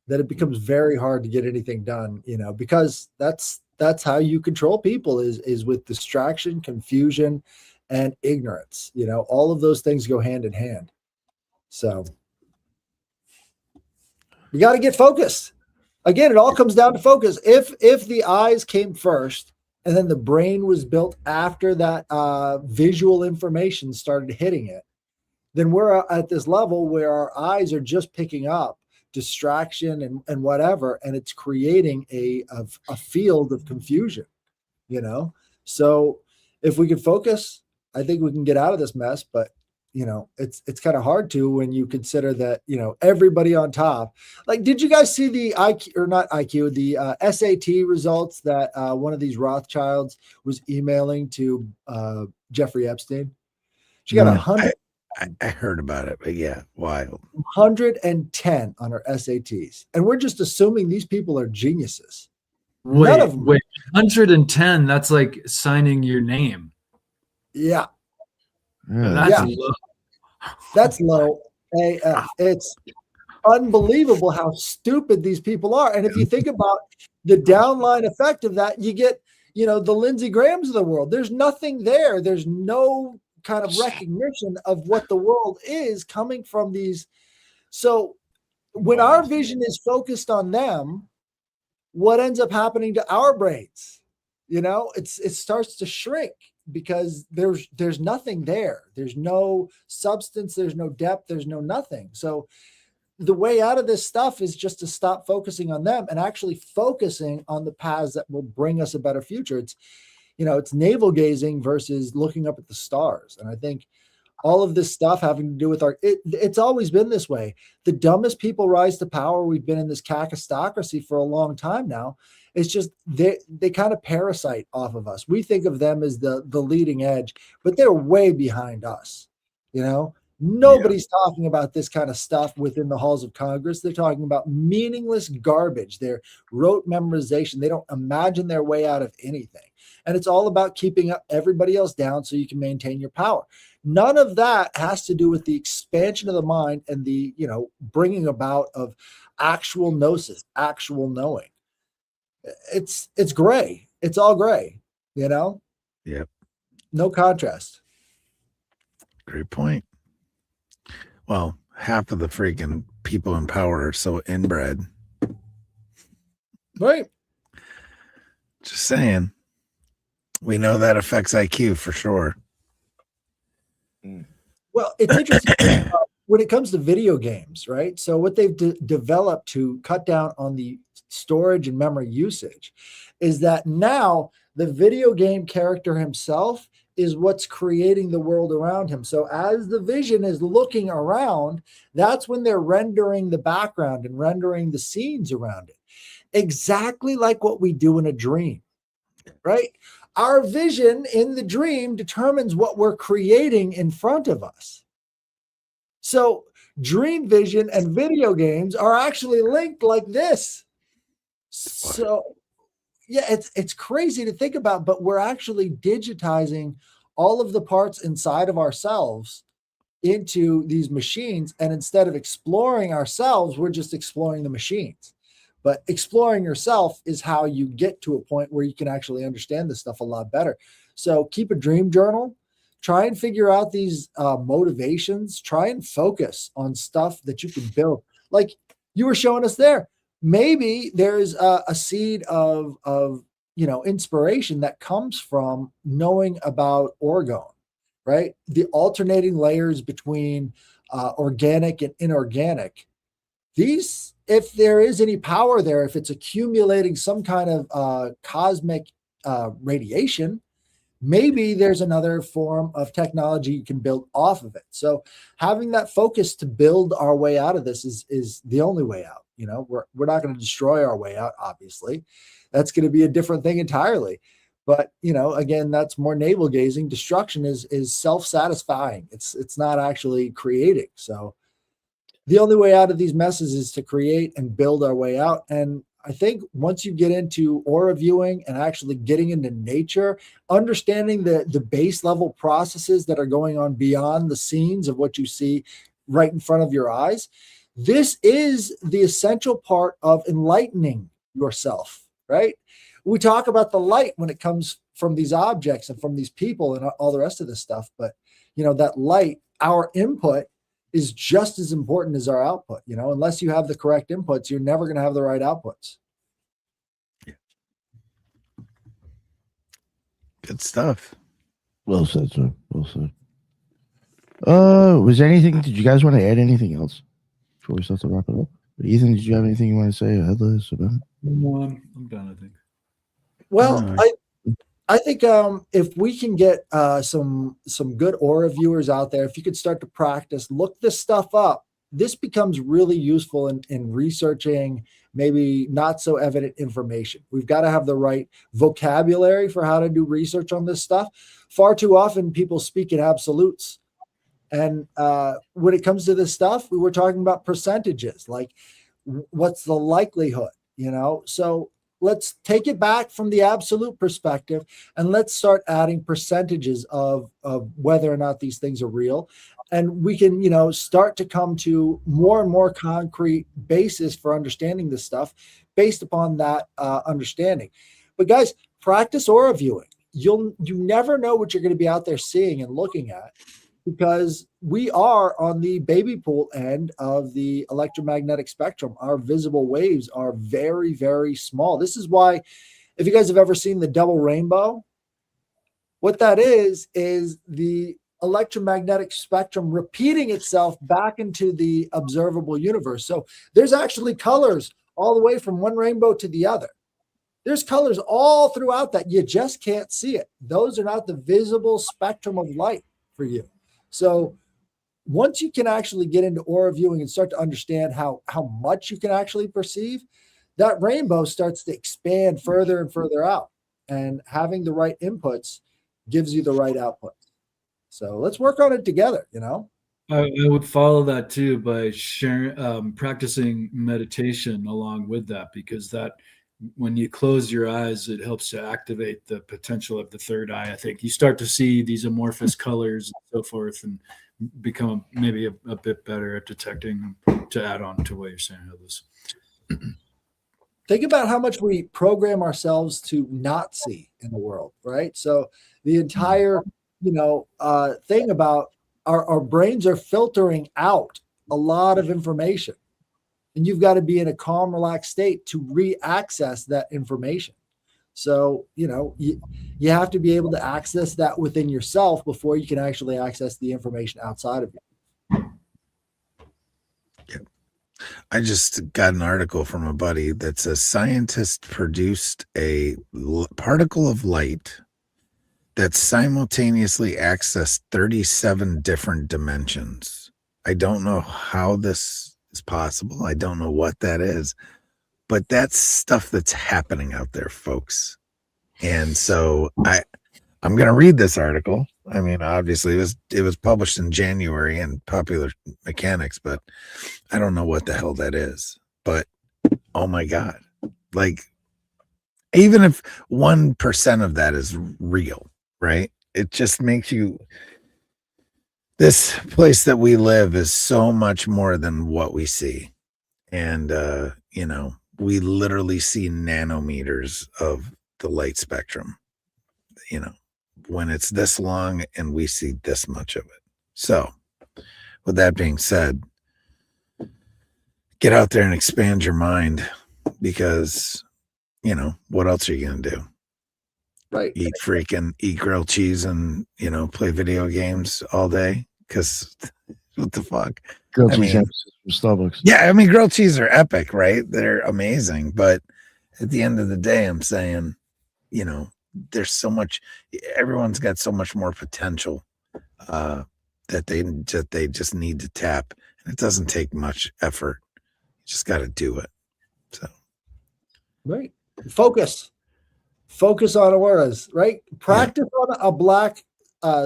that it becomes very hard to get anything done, you know, because that's how you control people is with distraction, confusion, and ignorance. You know, all of those things go hand in hand. So you got to get focused. Again, it all comes down to focus. If the eyes came first and then the brain was built after that visual information started hitting it, then we're at this level where our eyes are just picking up distraction and whatever, and it's creating a field of confusion, you know? So if we can focus, I think we can get out of this mess, but you know, it's kind of hard to when you consider that, you know, everybody on top. Like, did you guys see the the SAT results that one of these Rothschilds was emailing to Jeffrey Epstein? She got 100. I heard about it, but yeah, wild. 110 on her SATs. And we're just assuming these people are geniuses. Wait, 110, that's like signing your name. Yeah. That's low. That's low AF. It's unbelievable how stupid these people are. And if you think about the downline effect of that, you get, you know, the Lindsey Grahams of the world. There's nothing there. There's no kind of recognition of what the world is coming from these. So when our vision is focused on them, what ends up happening to our brains? You know, it starts to shrink because there's nothing there. There's no substance, there's no depth, there's no nothing. So the way out of this stuff is just to stop focusing on them and actually focusing on the paths that will bring us a better future. It's, you know, it's navel gazing versus looking up at the stars. And I think all of this stuff having to do with it's always been this way. The dumbest people rise to power. We've been in this kakistocracy for a long time now. It's just they kind of parasite off of us. We think of them as the leading edge, but they're way behind us. You know, nobody's talking about this kind of stuff within the halls of Congress. They're talking about meaningless garbage. They're rote memorization. They don't imagine their way out of anything. And it's all about keeping everybody else down so you can maintain your power. None of that has to do with the expansion of the mind and the, bringing about of actual gnosis, actual knowing. It's gray. It's all gray, Yep. No contrast. Great point. Well, half of the freaking people in power are so inbred. Right. Just saying. We know that affects IQ for sure. Well, it's interesting when it comes to video games, right? So what they've developed to cut down on the storage and memory usage is that now the video game character himself is what's creating the world around him. So as the vision is looking around, that's when they're rendering the background and rendering the scenes around it. Exactly like what we do in a dream, right? Our vision in the dream determines what we're creating in front of us. So dream vision and video games are actually linked like this. So yeah, it's crazy to think about, but we're actually digitizing all of the parts inside of ourselves into these machines. And instead of exploring ourselves, we're just exploring the machines. But exploring yourself is how you get to a point where you can actually understand this stuff a lot better. So keep a dream journal. Try and figure out these motivations. Try and focus on stuff that you can build. Like you were showing us there. Maybe there's a seed of inspiration that comes from knowing about orgone, right? The alternating layers between organic and inorganic. These, if there is any power there, if it's accumulating some kind of cosmic radiation, maybe there's another form of technology you can build off of it. So having that focus to build our way out of this is the only way out. We're not going to destroy our way out, obviously. That's going to be a different thing entirely. But again, that's more navel gazing. Destruction is self-satisfying. It's not actually creating. So the only way out of these messes is to create and build our way out. And I think once you get into aura viewing and actually getting into nature, understanding the base level processes that are going on beyond the scenes of what you see right in front of your eyes, this is the essential part of enlightening yourself, right? We talk about the light when it comes from these objects and from these people and all the rest of this stuff. But, that light, our input is just as important as our output. Unless you have the correct inputs, you're never going to have the right outputs. Yeah. Good stuff. Well said, sir. Well said. Was there anything? Did you guys want to add anything else before we start to wrap it up? Ethan, did you have anything you want to say? Headless about it? I'm done, I think. Well, I think if we can get some good aura viewers out there, if you could start to practice, look this stuff up, this becomes really useful in researching maybe not so evident information. We've got to have the right vocabulary for how to do research on this stuff. Far too often people speak in absolutes. And when it comes to this stuff, we were talking about percentages, like what's the likelihood, So let's take it back from the absolute perspective and let's start adding percentages of whether or not these things are real. And we can, start to come to more and more concrete basis for understanding this stuff based upon that understanding. But guys, practice aura viewing. You never know what you're going to be out there seeing and looking at, because we are on the baby pool end of the electromagnetic spectrum. Our visible waves are very, very small. This is why, if you guys have ever seen the double rainbow, what that is the electromagnetic spectrum repeating itself back into the observable universe. So there's actually colors all the way from one rainbow to the other. There's colors all throughout that. You just can't see it. Those are not the visible spectrum of light for you. So once you can actually get into aura viewing and start to understand how much you can actually perceive, that rainbow starts to expand further and further out. And having the right inputs gives you the right outputs. So let's work on it together, you know? I would follow that too by sharing, practicing meditation along with that, because that when you close your eyes, it helps to activate the potential of the third eye. I think you start to see these amorphous colors and so forth, and become maybe a bit better at detecting them, to add on to what you're saying, Elvis. Think about how much we program ourselves to not see in the world, right? So the entire, thing about our brains are filtering out a lot of information, and you've got to be in a calm, relaxed state to re-access that information. So, you have to be able to access that within yourself before you can actually access the information outside of you. I just got an article from a buddy that says scientists produced a particle of light that simultaneously accessed 37 different dimensions. I don't know how this is possible. I don't know what that is, but that's stuff that's happening out there, folks. And so I'm going to read this article. I mean, obviously it was published in January in Popular Mechanics, but I don't know what the hell that is. But oh my God, like even if 1% of that is real, right? It just makes you, this place that we live is so much more than what we see. And, we literally see nanometers of the light spectrum, when it's this long and we see this much of it. So with that being said, get out there and expand your mind, because, what else are you going to do? Right. Eat grilled cheese and, play video games all day? Because what the fuck? Grilled cheese from Starbucks. Yeah, I mean, grilled cheese are epic, right? They're amazing. But at the end of the day, I'm saying, there's so much, everyone's got so much more potential that they just need to tap. And it doesn't take much effort. You just got to do it. So, right. Focus on auras, right? Practice on a black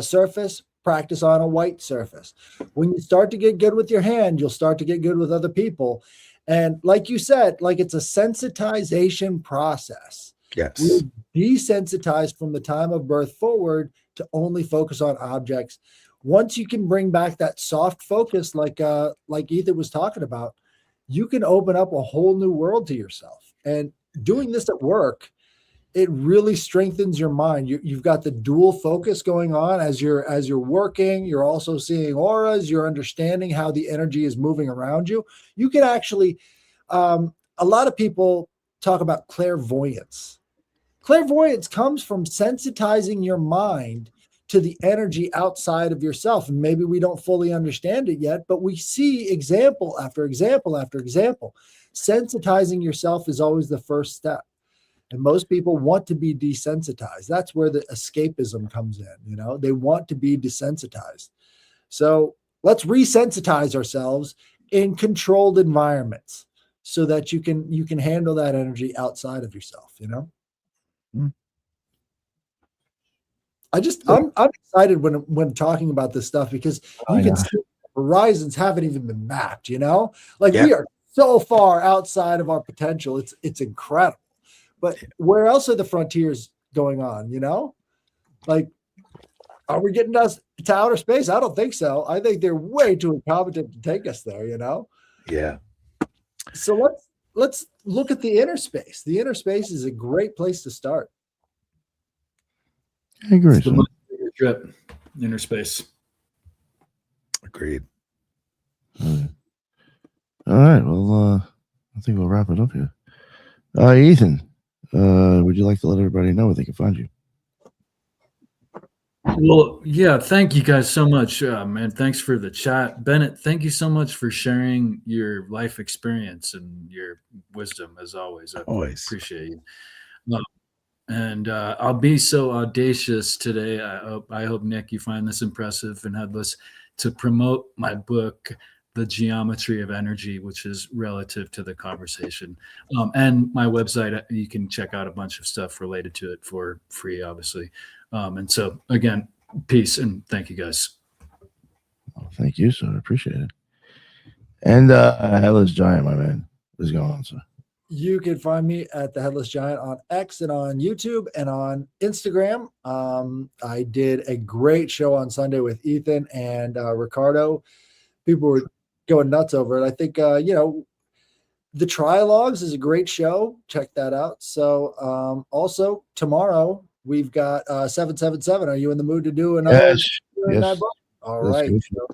surface, practice on a white surface. When you start to get good with your hand, you'll start to get good with other people. And like you said, like it's a sensitization process. yes. We're desensitized from the time of birth forward to only focus on objects. Once you can bring back that soft focus, like Ethan was talking about, you can open up a whole new world to yourself. And doing this at work, it really strengthens your mind. You've got the dual focus going on as you're working. You're also seeing auras. You're understanding how the energy is moving around you. You can actually, a lot of people talk about clairvoyance. Clairvoyance comes from sensitizing your mind to the energy outside of yourself. And maybe we don't fully understand it yet, but we see example after example after example. Sensitizing yourself is always the first step. And most people want to be desensitized. That's where the escapism comes in. They want to be desensitized. So let's resensitize ourselves in controlled environments so that you can handle that energy outside of yourself, Mm. I'm excited when talking about this stuff, because you can see horizons haven't even been mapped, we are so far outside of our potential. It's incredible. But where else are the frontiers going on, Like, are we getting us to outer space? I don't think so. I think they're way too incompetent to take us there, Yeah. So let's look at the inner space. The inner space is a great place to start. I agree. It's the most bigger trip, inner space. Agreed. All right. Well, I think we'll wrap it up here. Ethan, would you like to let everybody know where they can find you? Well, yeah, thank you guys so much, man. Thanks for the chat. Bennett, thank you so much for sharing your life experience and your wisdom, as always. I appreciate you. And I'll be so audacious today. I hope, Nick, you find this impressive and headless, to promote my book, The Geometry of Energy, which is relative to the conversation. And my website, you can check out a bunch of stuff related to it for free, obviously. And so, again, Peace and thank you guys. Oh, thank you, sir. I appreciate it. And Headless Giant, my man. What's going on, sir? You can find me at the Headless Giant on X and on YouTube and on Instagram. I did a great show on Sunday with Ethan and Ricardo. People were going nuts over it. I think, the Trilogues is a great show. Check that out. So also tomorrow we've got 777. Are you in the mood to do another? Yes. All right.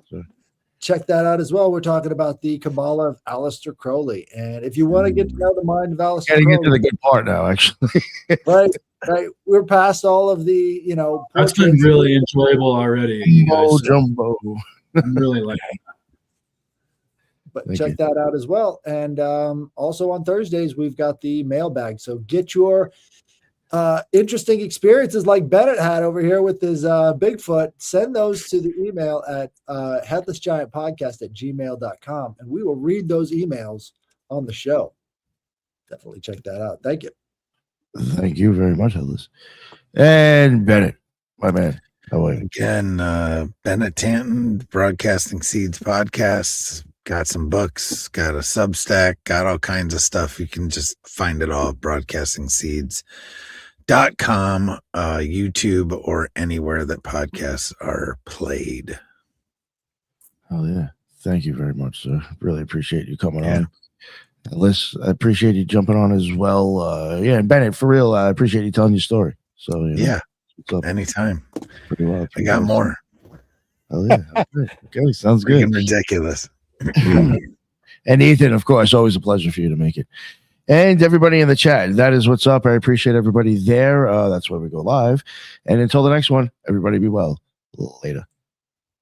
So check that out as well. We're talking about the Kabbalah of Aleister Crowley. And if you want to get to know the mind of Aleister Crowley. Get to the good part now, actually. right. We're past all of the, That's been really enjoyable already. You guys. Jumbo. I'm really liking it. But check that out as well. And also on Thursdays, we've got the mailbag. So get your interesting experiences like Bennett had over here with his Bigfoot. Send those to the email at headlessgiantpodcast@gmail.com. And we will read those emails on the show. Definitely check that out. Thank you. Thank you very much, Headless. And Bennett, my man. How are you? Again, Bennett Tanton, Broadcasting Seeds Podcasts. Got some books, got a Substack, got all kinds of stuff. You can just find it all at broadcastingseeds.com, YouTube, or anywhere that podcasts are played. Oh, yeah. Thank you very much, sir. Really appreciate you coming on. Liz, I appreciate you jumping on as well. And Bennett, for real, I appreciate you telling your story. So, Anytime. Pretty well. I got more. Oh, yeah. Okay, sounds good. Ridiculous. And Ethan, of course, always a pleasure for you to make it. And everybody in the chat, that is what's up. I appreciate everybody there. That's where we go live. And until the next one, everybody be well. Later.